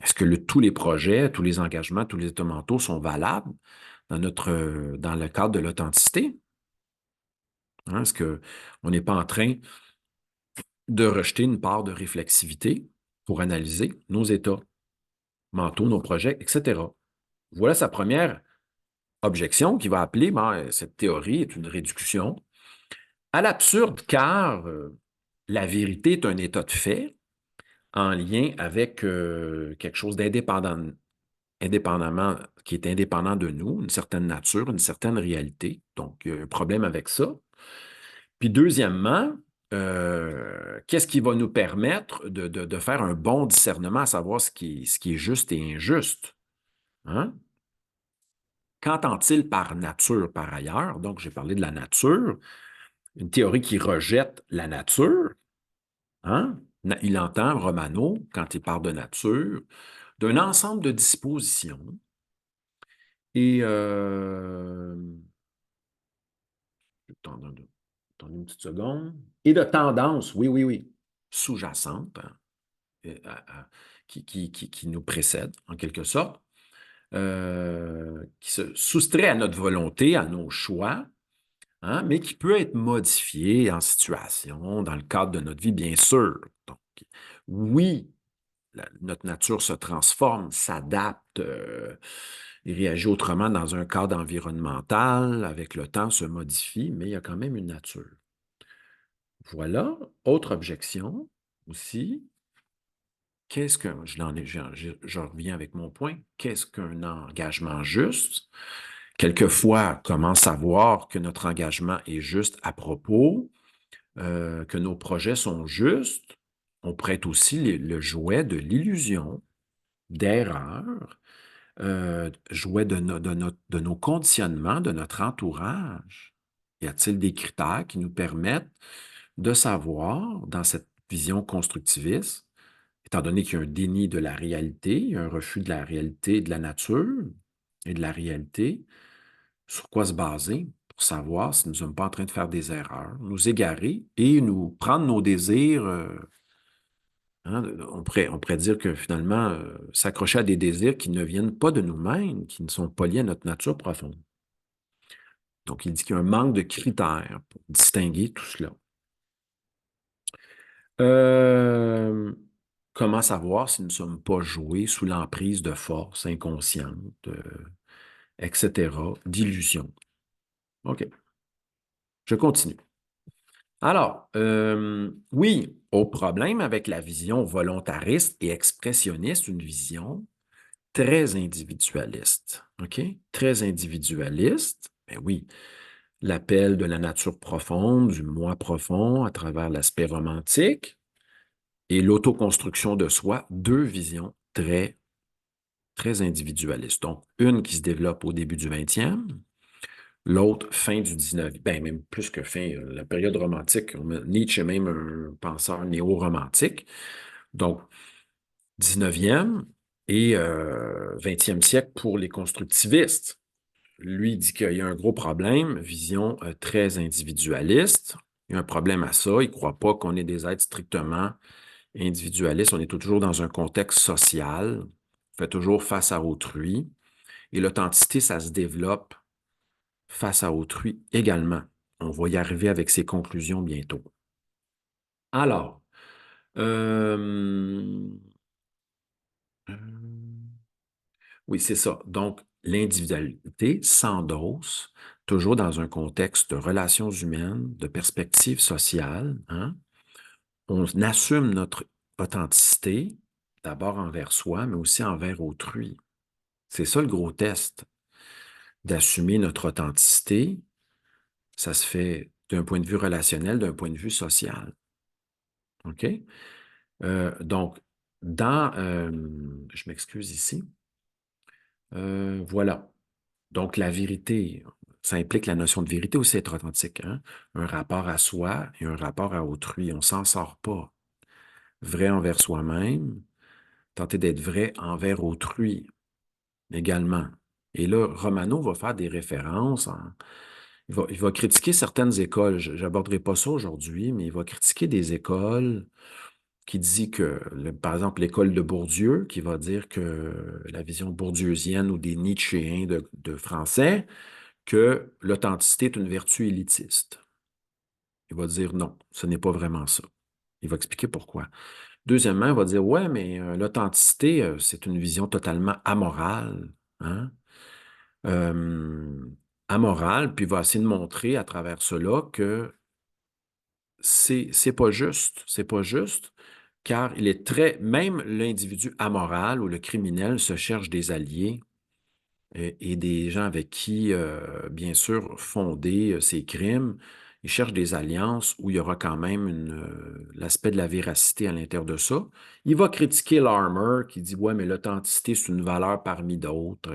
Est-ce que tous les projets, tous les engagements, tous les états mentaux sont valables dans le cadre de l'authenticité? Hein, est-ce qu'on n'est pas en train de rejeter une part de réflexivité pour analyser nos états mentaux, nos projets, etc.? Voilà sa première objection qui va appeler, cette théorie est une réduction à l'absurde car la vérité est un état de fait en lien avec quelque chose d'indépendant, indépendamment, qui est indépendant de nous, une certaine nature, une certaine réalité. Donc, il y a un problème avec ça. Puis, deuxièmement, qu'est-ce qui va nous permettre de faire un bon discernement, à savoir ce qui est juste et injuste? Hein? Qu'entend-il par nature, par ailleurs? Donc, j'ai parlé de la nature, une théorie qui rejette la nature. Hein? Il entend, Romano, quand il parle de nature, d'un ensemble de dispositions et attendez une petite seconde. Et de tendances, oui, oui, oui, sous-jacentes, hein, qui nous précèdent, en quelque sorte, qui se soustrait à notre volonté, à nos choix, hein, mais qui peut être modifié en situation, dans le cadre de notre vie, bien sûr. Donc, oui, notre nature se transforme, s'adapte et réagit autrement dans un cadre environnemental, avec le temps, se modifie, mais il y a quand même une nature. Voilà. Autre objection aussi. Qu'est-ce que, je reviens avec mon point, qu'est-ce qu'un engagement juste? Quelquefois, comment savoir que notre engagement est juste à propos, que nos projets sont justes? On prête aussi le jouet de l'illusion, d'erreur, jouet de nos conditionnements, de notre entourage. Y a-t-il des critères qui nous permettent de savoir, dans cette vision constructiviste, étant donné qu'il y a un déni de la réalité, un refus de la réalité et de la nature, et de la réalité, sur quoi se baser pour savoir si nous ne sommes pas en train de faire des erreurs, nous égarer et nous prendre nos désirs. Hein, on pourrait dire que finalement, s'accrocher à des désirs qui ne viennent pas de nous-mêmes, qui ne sont pas liés à notre nature profonde. Donc, il dit qu'il y a un manque de critères pour distinguer tout cela. Euh, Comment savoir si nous ne sommes pas joués sous l'emprise de forces inconscientes, etc., d'illusions? OK, je continue. Alors, oui, au problème avec la vision volontariste et expressionniste, une vision très individualiste. OK? Très individualiste, ben oui, l'appel de la nature profonde, du moi profond à travers l'aspect romantique et l'autoconstruction de soi, deux visions très, très individualistes. Donc, une qui se développe au début du 20e, l'autre fin du 19e, ben même plus que fin, la période romantique. Nietzsche est même un penseur néo-romantique. Donc, 19e et 20e siècle pour les constructivistes. Lui dit qu'il y a un gros problème, vision très individualiste. Il y a un problème à ça. Il ne croit pas qu'on est des êtres strictement individualistes. On est toujours dans un contexte social. On fait toujours face à autrui. Et l'authenticité, ça se développe face à autrui également. On va y arriver avec ses conclusions bientôt. Alors, euh, euh, oui, c'est ça. Donc, l'individualité s'endosse toujours dans un contexte de relations humaines, de perspectives sociales. Hein. On assume notre authenticité, d'abord envers soi, mais aussi envers autrui. C'est ça le gros test, d'assumer notre authenticité. Ça se fait d'un point de vue relationnel, d'un point de vue social. OK? Donc, je m'excuse ici. Voilà. Donc, la vérité, ça implique la notion de vérité aussi, être authentique. Hein? Un rapport à soi et un rapport à autrui. On ne s'en sort pas. Vrai envers soi-même, tenter d'être vrai envers autrui également. Et là, Romano va faire des références. Il va critiquer certaines écoles. Je n'aborderai pas ça aujourd'hui, mais il va critiquer des écoles qui dit que, par exemple, l'école de Bourdieu, qui va dire que la vision bourdieusienne ou des Nietzschéens de français, que l'authenticité est une vertu élitiste. Il va dire non, ce n'est pas vraiment ça. Il va expliquer pourquoi. Deuxièmement, il va dire ouais, mais l'authenticité, c'est une vision totalement amorale. Hein? Euh, Amorale, puis il va essayer de montrer à travers cela que c'est pas juste. C'est pas juste, car il est même l'individu amoral ou le criminel se cherche des alliés et des gens avec qui, bien sûr, fonder ses crimes. Il cherche des alliances où il y aura quand même l'aspect de la véracité à l'intérieur de ça. Il va critiquer Larmer qui dit, ouais, mais l'authenticité, c'est une valeur parmi d'autres.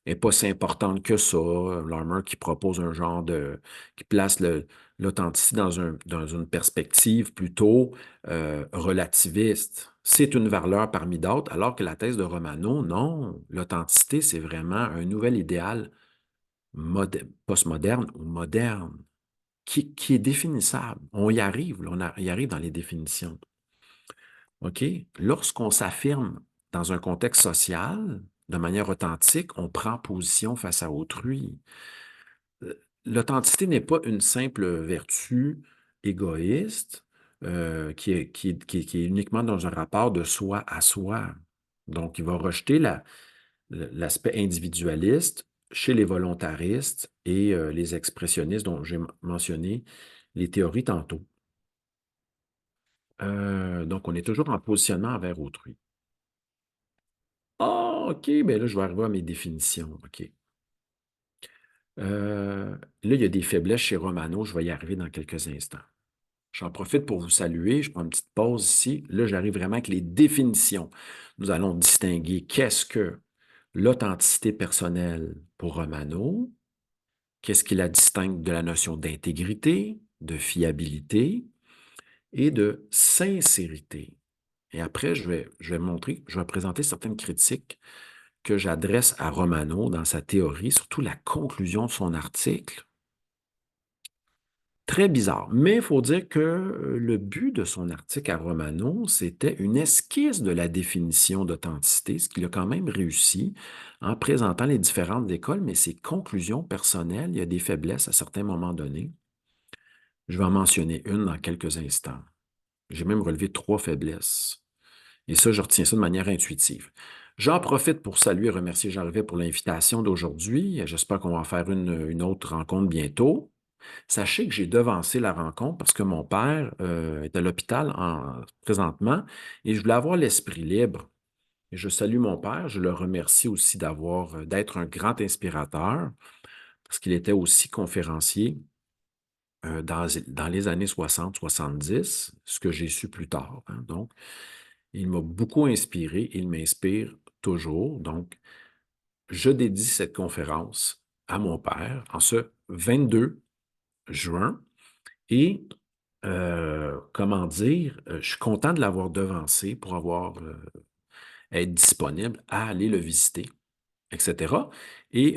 N'est pas si importante que ça. Larmer qui propose un genre qui place l'authenticité dans une perspective plutôt relativiste. C'est une valeur parmi d'autres, alors que la thèse de Romano, non. L'authenticité, c'est vraiment un nouvel idéal postmoderne ou moderne qui est définissable. On y arrive, là, y arrive dans les définitions. OK? Lorsqu'on s'affirme dans un contexte social, de manière authentique, on prend position face à autrui. L'authenticité n'est pas une simple vertu égoïste qui est uniquement dans un rapport de soi à soi. Donc, il va rejeter l'aspect individualiste chez les volontaristes et les expressionnistes dont j'ai mentionné les théories tantôt. Donc, on est toujours en positionnement envers autrui. Ah, OK, bien là, je vais arriver à mes définitions. OK. Là, il y a des faiblesses chez Romano, je vais y arriver dans quelques instants. J'en profite pour vous saluer, je prends une petite pause ici. Là, j'arrive vraiment avec les définitions. Nous allons distinguer qu'est-ce que l'authenticité personnelle pour Romano, qu'est-ce qui la distingue de la notion d'intégrité, de fiabilité et de sincérité. Et après, je vais présenter certaines critiques que j'adresse à Romano dans sa théorie, surtout la conclusion de son article. Très bizarre. Mais il faut dire que le but de son article à Romano, c'était une esquisse de la définition d'authenticité, ce qu'il a quand même réussi en présentant les différentes écoles, mais ses conclusions personnelles, il y a des faiblesses à certains moments donnés. Je vais en mentionner une dans quelques instants. J'ai même relevé 3 faiblesses. Et ça, je retiens ça de manière intuitive. J'en profite pour saluer et remercier Jean-Levé pour l'invitation d'aujourd'hui. J'espère qu'on va en faire une autre rencontre bientôt. Sachez que j'ai devancé la rencontre parce que mon père est à l'hôpital présentement et je voulais avoir l'esprit libre. Et je salue mon père. Je le remercie aussi d'être un grand inspirateur parce qu'il était aussi conférencier dans les années 60-70, ce que j'ai su plus tard, hein. Donc, il m'a beaucoup inspiré, il m'inspire toujours. Donc, je dédie cette conférence à mon père en ce 22 juin. Et, comment dire, je suis content de l'avoir devancé pour être disponible à aller le visiter, etc. Et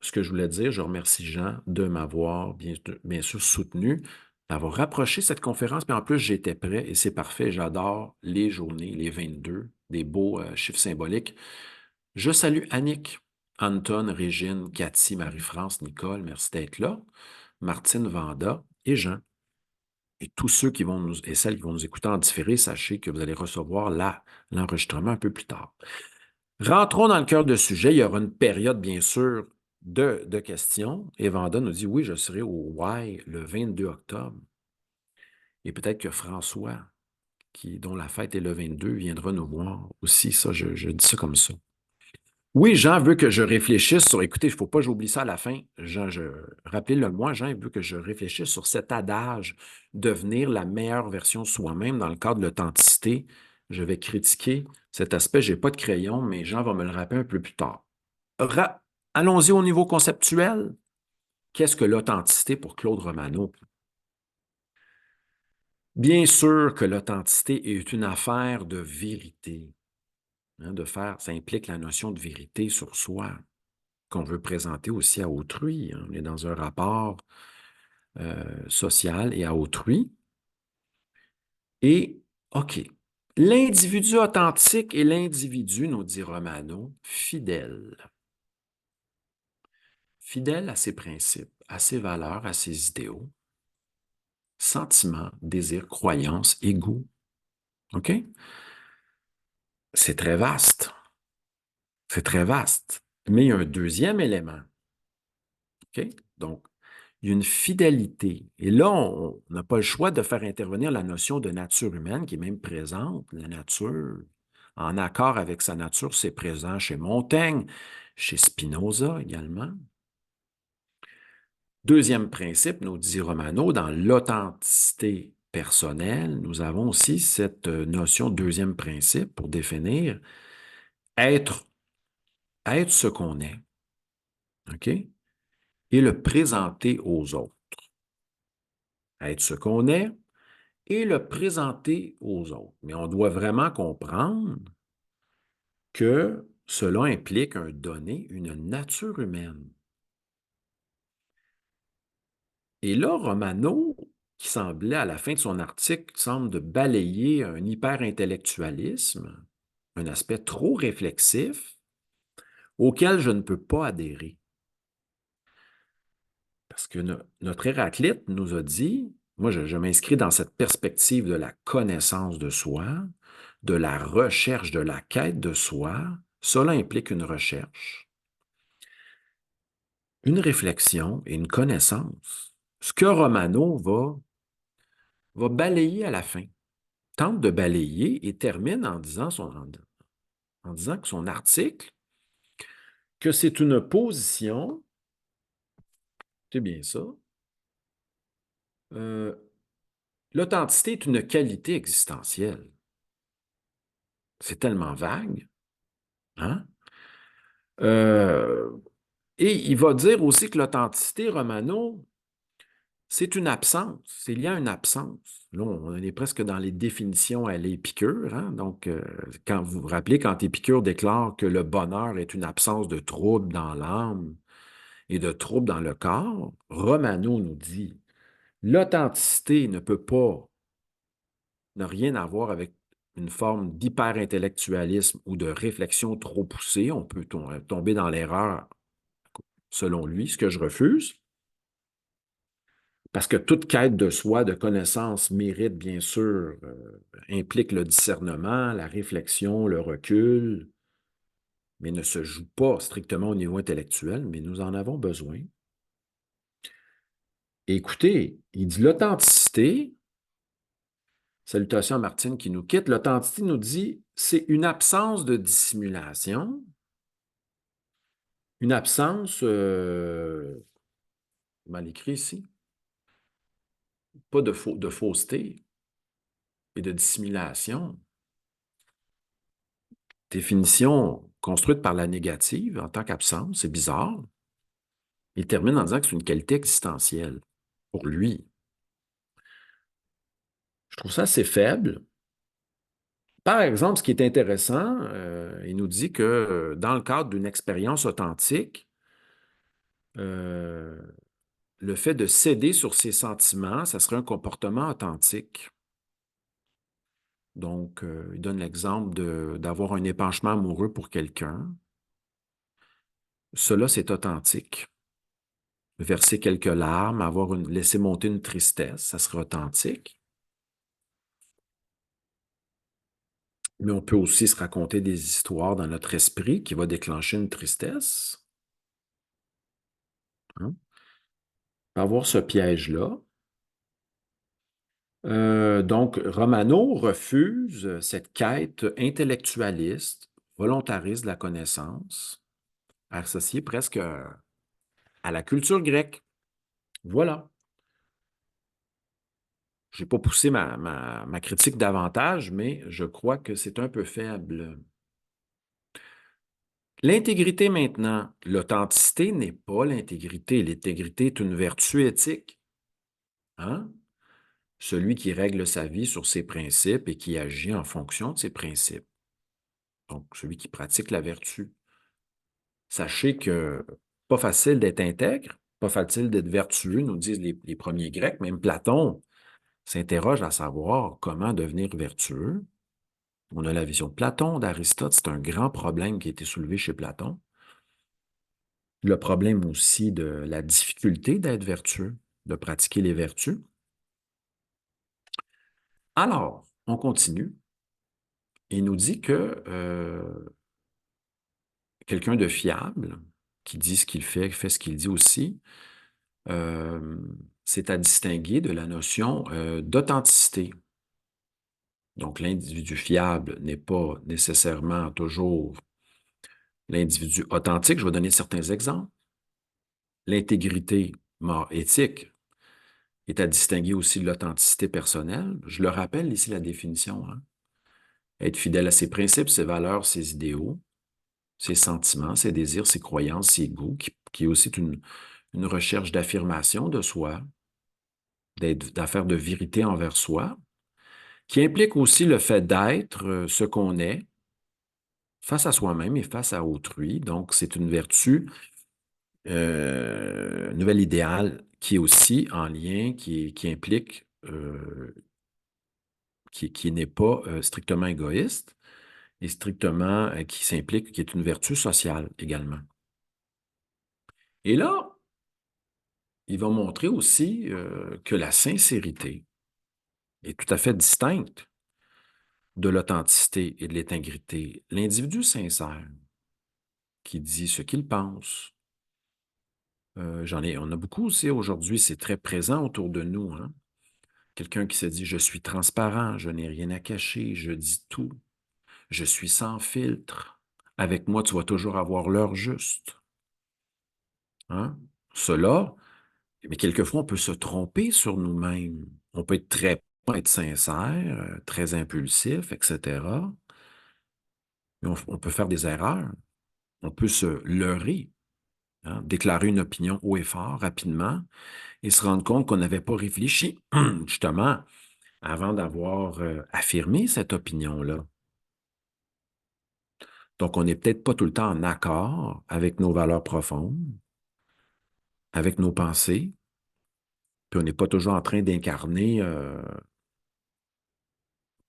ce que je voulais dire, je remercie Jean de m'avoir bien sûr soutenu, d'avoir rapproché cette conférence, mais en plus, j'étais prêt et c'est parfait. J'adore les journées, les 22, des beaux chiffres symboliques. Je salue Annick, Anton, Régine, Cathy, Marie-France, Nicole, merci d'être là, Martine, Vanda et Jean. Et tous ceux et celles qui vont nous écouter en différé, sachez que vous allez recevoir l'enregistrement un peu plus tard. Rentrons dans le cœur du sujet. Il y aura une période, bien sûr, de questions. Et Vanda nous dit, oui, je serai au Y le 22 octobre. Et peut-être que François, dont la fête est le 22, viendra nous voir aussi. Ça, je dis ça comme ça. Oui, Jean veut que je réfléchisse sur, écoutez, il ne faut pas que j'oublie ça à la fin. Jean, rappelez-le moi, Jean veut que je réfléchisse sur cet adage, devenir la meilleure version de soi-même dans le cadre de l'authenticité. Je vais critiquer cet aspect. Je n'ai pas de crayon, mais Jean va me le rappeler un peu plus tard. Allons-y au niveau conceptuel. Qu'est-ce que l'authenticité pour Claude Romano? Bien sûr que l'authenticité est une affaire de vérité. Hein, ça implique la notion de vérité sur soi, qu'on veut présenter aussi à autrui, hein. On est dans un rapport social et à autrui. Et, OK, l'individu authentique et l'individu, nous dit Romano, fidèle. Fidèle à ses principes, à ses valeurs, à ses idéaux, sentiments, désirs, croyances et goûts. OK? C'est très vaste. C'est très vaste. Mais il y a un deuxième élément. OK? Donc, il y a une fidélité. Et là, on n'a pas le choix de faire intervenir la notion de nature humaine qui est même présente. La nature, en accord avec sa nature, c'est présent chez Montaigne, chez Spinoza également. Deuxième principe, nous dit Romano, dans l'authenticité personnelle, nous avons aussi cette notion, deuxième principe, pour définir être, être ce qu'on est, OK? Et le présenter aux autres. Être ce qu'on est et le présenter aux autres. Mais on doit vraiment comprendre que cela implique une nature humaine. Et là, Romano, qui semblait, à la fin de son article, semble de balayer un hyper-intellectualisme, un aspect trop réflexif, auquel je ne peux pas adhérer. Parce que notre Héraclite nous a dit, moi je m'inscris dans cette perspective de la connaissance de soi, de la recherche, de la quête de soi. Cela implique une recherche, une réflexion et une connaissance. Ce que Romano va balayer à la fin, tente de balayer et termine en disant que son article, que c'est une position, c'est bien ça, euh, l'authenticité est une qualité existentielle. C'est tellement vague, hein? Et il va dire aussi que l'authenticité, Romano, C'est une absence. Il y a une absence. Là, on est presque dans les définitions à l'Épicure, hein. Donc, quand vous vous rappelez, quand Épicure déclare que le bonheur est une absence de trouble dans l'âme et de trouble dans le corps, Romano nous dit, l'authenticité ne peut pas, n'a rien à voir avec une forme d'hyper-intellectualisme ou de réflexion trop poussée. On peut tomber dans l'erreur, selon lui, ce que je refuse. Parce que toute quête de soi, de connaissance, mérite, bien sûr, implique le discernement, la réflexion, le recul, mais ne se joue pas strictement au niveau intellectuel, mais nous en avons besoin. Et écoutez, il dit l'authenticité, salutations à Martine qui nous quitte, l'authenticité nous dit c'est une absence de dissimulation, une absence, mal écrit ici, pas de fausseté et de dissimulation. Définition construite par la négative en tant qu'absence, c'est bizarre. Il termine en disant que c'est une qualité existentielle pour lui. Je trouve ça assez faible. Par exemple, ce qui est intéressant, il nous dit que dans le cadre d'une expérience authentique, euh, le fait de céder sur ses sentiments, ça serait un comportement authentique. Donc, il donne l'exemple d'avoir un épanchement amoureux pour quelqu'un. Cela, c'est authentique. Verser quelques larmes, laisser monter une tristesse, ça serait authentique. Mais on peut aussi se raconter des histoires dans notre esprit qui va déclencher une tristesse. Hein? Avoir ce piège-là. Donc, Romano refuse cette quête intellectualiste, volontariste de la connaissance, associée presque à la culture grecque. Voilà. Je n'ai pas poussé ma critique davantage, mais je crois que c'est un peu faible. L'intégrité maintenant, l'authenticité n'est pas l'intégrité. L'intégrité est une vertu éthique. Hein? Celui qui règle sa vie sur ses principes et qui agit en fonction de ses principes. Donc, celui qui pratique la vertu. Sachez que pas facile d'être intègre, pas facile d'être vertueux, nous disent les premiers Grecs. Même Platon s'interroge à savoir comment devenir vertueux. On a la vision de Platon, d'Aristote. C'est un grand problème qui a été soulevé chez Platon. Le problème aussi de la difficulté d'être vertueux, de pratiquer les vertus. Alors, on continue. Il nous dit que quelqu'un de fiable, qui dit ce qu'il fait ce qu'il dit aussi, c'est à distinguer de la notion d'authenticité. Donc, l'individu fiable n'est pas nécessairement toujours l'individu authentique. Je vais donner certains exemples. L'intégrité éthique est à distinguer aussi de l'authenticité personnelle. Je le rappelle ici la définition. Hein? Être fidèle à ses principes, ses valeurs, ses idéaux, ses sentiments, ses désirs, ses croyances, ses goûts, qui est aussi une recherche d'affirmation de soi, d'affaires de vérité envers soi, qui implique aussi le fait d'être ce qu'on est face à soi-même et face à autrui. Donc, c'est une vertu, nouvel idéal qui est aussi en lien, qui implique, qui n'est pas strictement égoïste et strictement qui s'implique, qui est une vertu sociale également. Et là, il va montrer aussi que la sincérité est tout à fait distincte de l'authenticité et de l'intégrité. L'individu sincère qui dit ce qu'il pense. On a beaucoup aussi aujourd'hui, c'est très présent autour de nous. Hein? Quelqu'un qui se dit, je suis transparent, je n'ai rien à cacher, je dis tout, je suis sans filtre. Avec moi, tu vas toujours avoir l'heure juste. Hein? Cela, mais quelquefois, on peut se tromper sur nous-mêmes. On peut être sincère, très impulsif, etc. Mais on peut faire des erreurs. On peut se leurrer. hein, déclarer une opinion haut et fort rapidement et se rendre compte qu'on n'avait pas réfléchi, justement, avant d'avoir affirmé cette opinion-là. Donc, on n'est peut-être pas tout le temps en accord avec nos valeurs profondes, avec nos pensées, puis on n'est pas toujours en train d'incarner,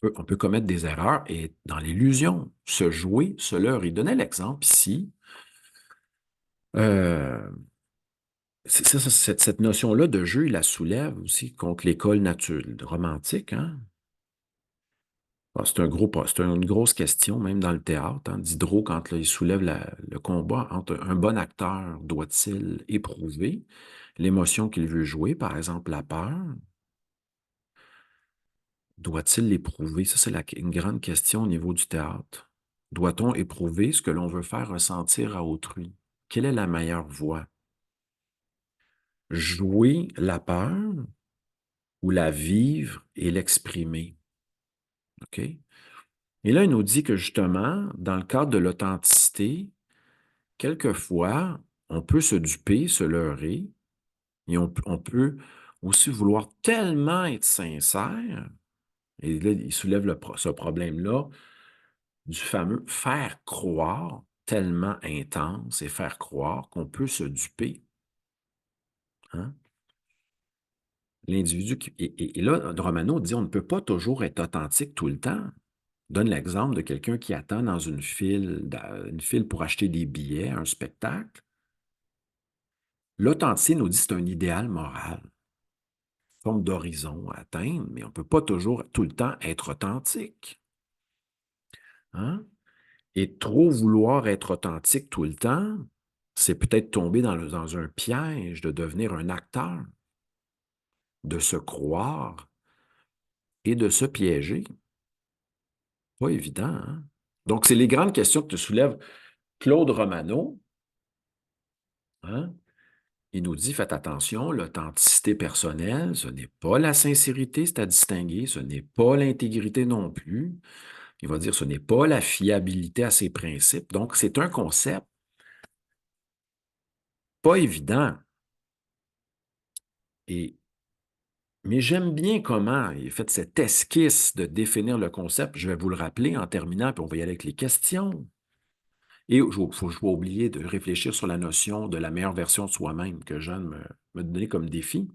on peut commettre des erreurs et dans l'illusion, se jouer, se leurrer. Il donnait l'exemple ici. euh, cette notion-là de jeu, il la soulève aussi contre l'école romantique, hein? Bon, c'est une grosse question, même dans le théâtre, hein. Diderot, quand là, il soulève le combat entre un bon acteur doit-il éprouver l'émotion qu'il veut jouer, par exemple la peur, doit-il l'éprouver? Ça, c'est une grande question au niveau du théâtre. Doit-on éprouver ce que l'on veut faire ressentir à autrui? Quelle est la meilleure voie? Jouer la peur ou la vivre et l'exprimer? OK? Et là, il nous dit que justement, dans le cadre de l'authenticité, quelquefois, on peut se duper, se leurrer, et on peut aussi vouloir tellement être sincère, et là, il soulève ce problème-là, du fameux faire croire tellement intense et faire croire qu'on peut se duper. Hein? L'individu et là, Romano dit on ne peut pas toujours être authentique tout le temps. Donne l'exemple de quelqu'un qui attend dans une file pour acheter des billets à un spectacle. L'authenticité nous dit que c'est un idéal moral, une forme d'horizon à atteindre, mais on ne peut pas toujours, tout le temps, être authentique. Hein? Et trop vouloir être authentique tout le temps, c'est peut-être tomber dans un piège de devenir un acteur, de se croire et de se piéger. Pas évident, hein? Donc, c'est les grandes questions que te soulève Claude Romano. Hein? Il nous dit, faites attention, l'authenticité personnelle, ce n'est pas la sincérité, c'est à distinguer, ce n'est pas l'intégrité non plus. Il va dire, ce n'est pas la fiabilité à ses principes. Donc, c'est un concept pas évident. Mais j'aime bien comment il a fait cette esquisse de définir le concept. Je vais vous le rappeler en terminant, puis on va y aller avec les questions. Et il ne faut pas oublier de réfléchir sur la notion de la meilleure version de soi-même que Jeanne me donnait comme défi.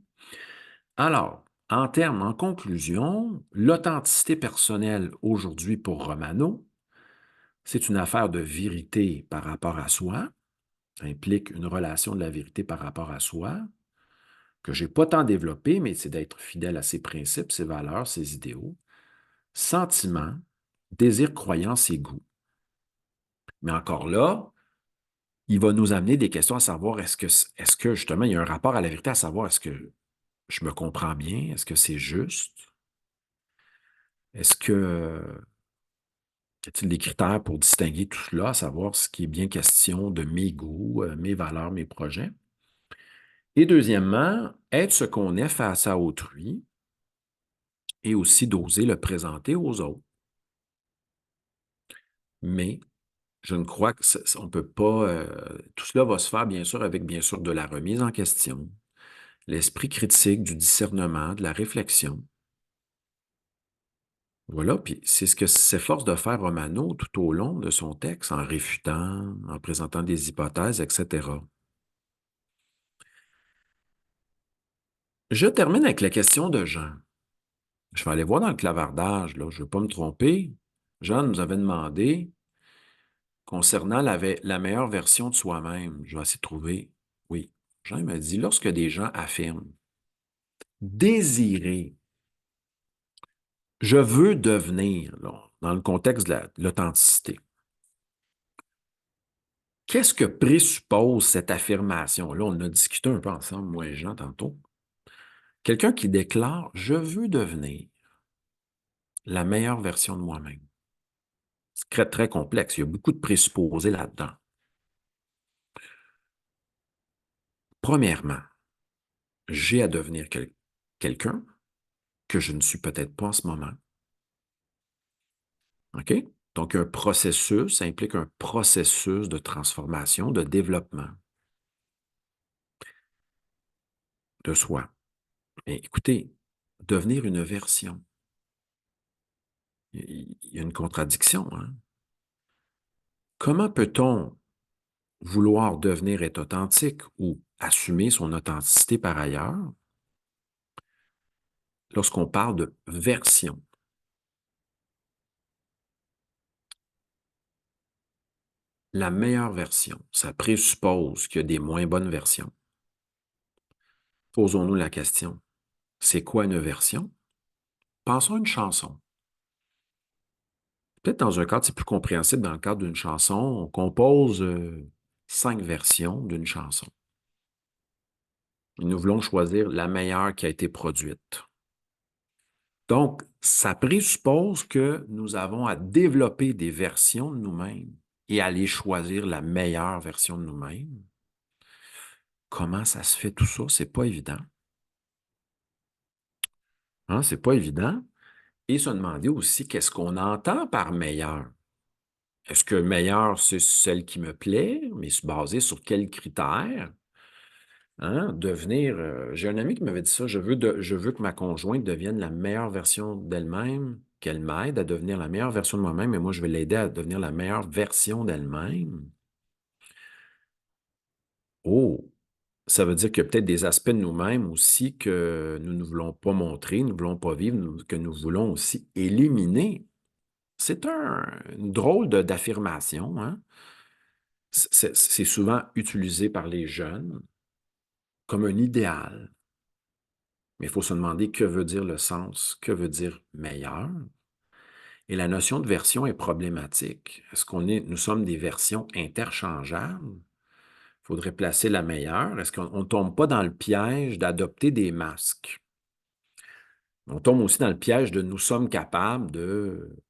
Alors, en conclusion, l'authenticité personnelle aujourd'hui pour Romano, c'est une affaire de vérité par rapport à soi. Ça implique une relation de la vérité par rapport à soi, que je n'ai pas tant développée, mais c'est d'être fidèle à ses principes, ses valeurs, ses idéaux, sentiments, désirs, croyances et goûts. Mais encore là, il va nous amener des questions à savoir est-ce que justement il y a un rapport à la vérité, à savoir est-ce que je me comprends bien, est-ce que c'est juste, est-ce que y a-t-il des critères pour distinguer tout cela, à savoir ce qui est bien question de mes goûts, mes valeurs, mes projets. Et deuxièmement, être ce qu'on est face à autrui et aussi d'oser le présenter aux autres. Mais je ne crois que on ne peut pas. Tout cela va se faire, bien sûr, avec, bien sûr, de la remise en question, l'esprit critique, du discernement, de la réflexion. Voilà, puis c'est ce que s'efforce de faire Romano tout au long de son texte, en réfutant, en présentant des hypothèses, etc. Je termine avec la question de Jean. Je vais aller voir dans le clavardage, là, je ne veux pas me tromper. Jean nous avait demandé concernant la meilleure version de soi-même. Je vais essayer de trouver. Oui. Jean m'a dit, lorsque des gens affirment désirer, je veux devenir, là, dans le contexte de l'authenticité, qu'est-ce que présuppose cette affirmation? Là, on en a discuté un peu ensemble, moi et Jean, tantôt. Quelqu'un qui déclare, je veux devenir la meilleure version de moi-même. C'est très, très complexe. Il y a beaucoup de présupposés là-dedans. Premièrement, j'ai à devenir quelqu'un que je ne suis peut-être pas en ce moment. OK? Donc, un processus, ça implique un processus de transformation, de développement. de soi. Mais écoutez, devenir une version, il y a une contradiction, hein? Comment peut-on vouloir devenir être authentique ou assumer son authenticité par ailleurs lorsqu'on parle de version? La meilleure version, ça présuppose qu'il y a des moins bonnes versions. Posons-nous la question, c'est quoi une version? Pensons à une chanson. Peut-être dans un cadre, c'est plus compréhensible, dans le cadre d'une chanson, on compose 5 versions d'une chanson. Et nous voulons choisir la meilleure qui a été produite. Donc, ça présuppose que nous avons à développer des versions de nous-mêmes et aller choisir la meilleure version de nous-mêmes. Comment ça se fait tout ça? C'est pas évident. Hein? C'est pas évident. Et se demander aussi qu'est-ce qu'on entend par meilleur. Est-ce que meilleur, c'est celle qui me plaît, mais c'est basé sur quels critères? Hein? Devenir. J'ai un ami qui m'avait dit ça, je veux que ma conjointe devienne la meilleure version d'elle-même, qu'elle m'aide à devenir la meilleure version de moi-même, et moi, je vais l'aider à devenir la meilleure version d'elle-même. Oh! Ça veut dire qu'il y a peut-être des aspects de nous-mêmes aussi que nous ne voulons pas montrer, nous ne voulons pas vivre, que nous voulons aussi éliminer. C'est une drôle d'affirmation, hein? C'est souvent utilisé par les jeunes comme un idéal. Mais il faut se demander que veut dire le sens, que veut dire meilleur. Et la notion de version est problématique. Nous sommes des versions interchangeables? Il faudrait placer la meilleure. Est-ce qu'on ne tombe pas dans le piège d'adopter des masques? On tombe aussi dans le piège de nous sommes capables de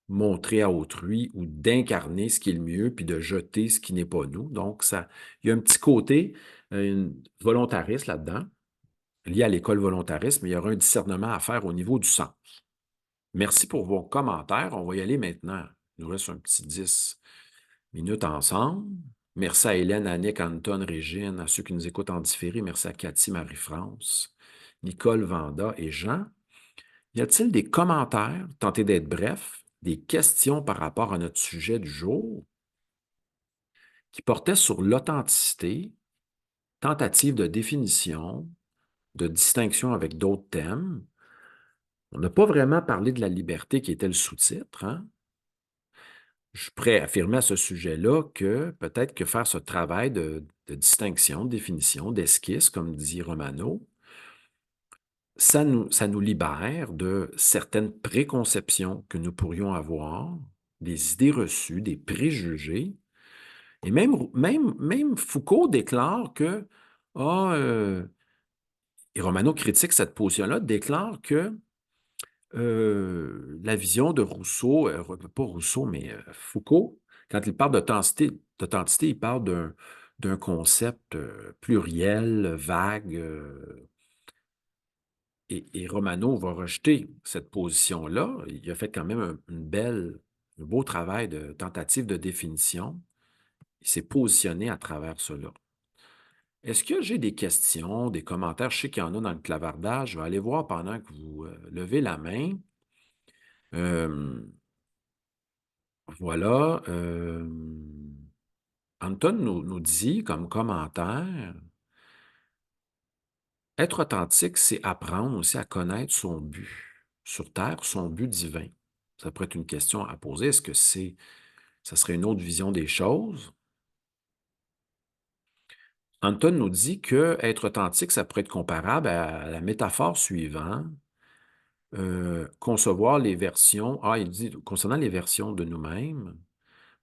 montrer à autrui ou d'incarner ce qui est le mieux, puis de jeter ce qui n'est pas nous. Donc, il y a un petit côté volontariste là-dedans, lié à l'école volontariste, mais il y aura un discernement à faire au niveau du sens. Merci pour vos commentaires. On va y aller maintenant. Il nous reste un petit 10 minutes ensemble. Merci à Hélène, Annick, Anton, Régine, à ceux qui nous écoutent en différé. Merci à Cathy, Marie-France, Nicole, Vanda et Jean. Y a-t-il des commentaires, tentez d'être bref, des questions par rapport à notre sujet du jour qui portaient sur l'authenticité, tentative de définition, de distinction avec d'autres thèmes? On n'a pas vraiment parlé de la liberté qui était le sous-titre, hein? Je suis prêt à affirmer à ce sujet-là que peut-être que faire ce travail de distinction, de définition, d'esquisse, comme dit Romano, ça nous libère de certaines préconceptions que nous pourrions avoir, des idées reçues, des préjugés. Et même Foucault déclare que, ah, et Romano critique cette position-là, déclare que la vision de Rousseau, pas Rousseau, mais Foucault, quand il parle d'authenticité, il parle d'un concept pluriel, vague, et Romano va rejeter cette position-là. Il a fait quand même un beau travail de tentative de définition. Il s'est positionné à travers cela. Est-ce que j'ai des questions, des commentaires? Je sais qu'il y en a dans le clavardage. Je vais aller voir pendant que vous levez la main. Voilà. Anton nous dit comme commentaire, être authentique, c'est apprendre aussi à connaître son but sur Terre, son but divin. Ça pourrait être une question à poser. Est-ce que ça serait une autre vision des choses? Anton nous dit que être authentique, ça pourrait être comparable à la métaphore suivante. Concevoir les versions, il dit, concernant les versions de nous-mêmes,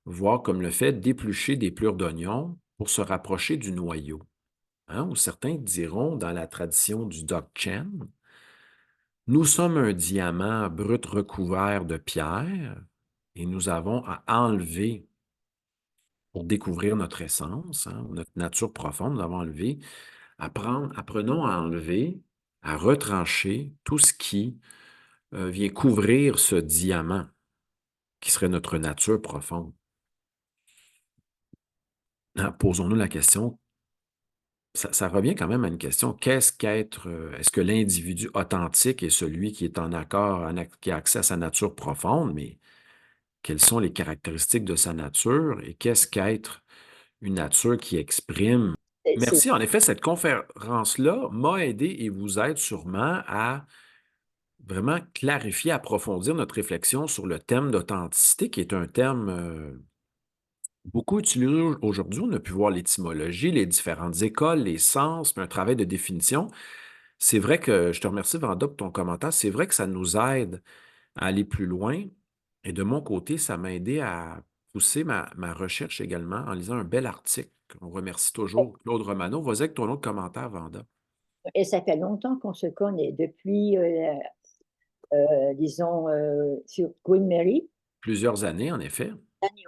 voir comme le fait d'éplucher des plures d'oignon pour se rapprocher du noyau. Hein, ou certains diront, dans la tradition du Dzogchen, nous sommes un diamant brut recouvert de pierre et nous avons à enlever, pour découvrir notre essence, hein, notre nature profonde, nous avons enlevé, apprenons à enlever, à retrancher tout ce qui vient couvrir ce diamant qui serait notre nature profonde. Posons-nous la question, Ça revient quand même à une question. Qu'est-ce qu'être, est-ce que l'individu authentique est celui qui est en accord, qui a accès à sa nature profonde, mais quelles sont les caractéristiques de sa nature et qu'est-ce qu'être une nature qui exprime? C'est Merci. En effet, cette conférence-là m'a aidé et vous aide sûrement à vraiment clarifier, approfondir notre réflexion sur le thème d'authenticité, qui est un thème beaucoup utilisé aujourd'hui. On a pu voir l'étymologie, les différentes écoles, les sens, puis un travail de définition. C'est vrai que je te remercie, Vanda, pour ton commentaire. C'est vrai que ça nous aide à aller plus loin. Et de mon côté, ça m'a aidé à pousser ma recherche également en lisant un bel article. On remercie toujours Claude Romano. Vas-y avec ton autre commentaire, Vanda. et ça fait longtemps qu'on se connaît, depuis, disons, sur Queen Mary, Plusieurs années, en effet.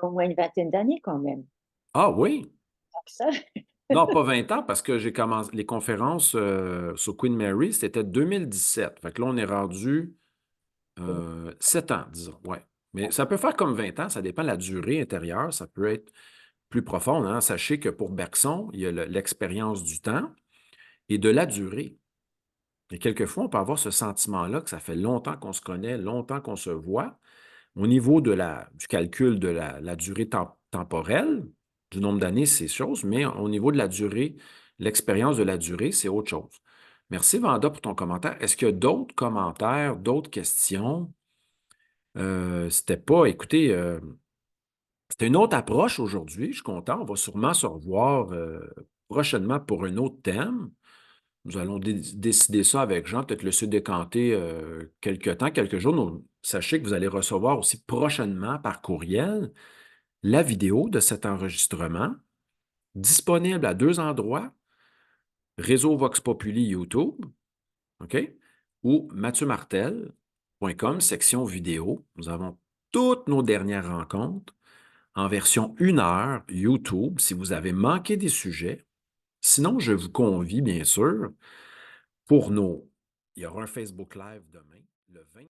au moins une vingtaine d'années quand même. Ah oui! Donc ça, Non, pas 20 ans, parce que j'ai commencé les conférences sur Queen Mary, c'était 2017. Fait que là, on est rendu 7 ans, disons. Ouais. Mais ça peut faire comme 20 ans, ça dépend de la durée intérieure, ça peut être plus profond, hein. Sachez que pour Bergson, il y a l'expérience du temps et de la durée. Et quelquefois, on peut avoir ce sentiment-là que ça fait longtemps qu'on se connaît, longtemps qu'on se voit. Au niveau du calcul de la durée temporelle, du nombre d'années, c'est chose, mais au niveau de la durée, l'expérience de la durée, c'est autre chose. Merci, Vanda, pour ton commentaire. Est-ce qu'il y a d'autres commentaires, d'autres questions? C'était pas, écoutez, c'était une autre approche aujourd'hui. Je suis content. On va sûrement se revoir prochainement pour un autre thème. Nous allons décider ça avec Jean, peut-être laisser décanter quelques temps, quelques jours. Sachez que vous allez recevoir aussi prochainement par courriel la vidéo de cet enregistrement, disponible à deux endroits, Réseau Vox Populi YouTube, OK? Ou mathieumartel.com, section vidéo. Nous avons toutes nos dernières rencontres en version 1 heure YouTube si vous avez manqué des sujets. Sinon, je vous convie, bien sûr, pour nos... Il y aura un Facebook Live demain, le 20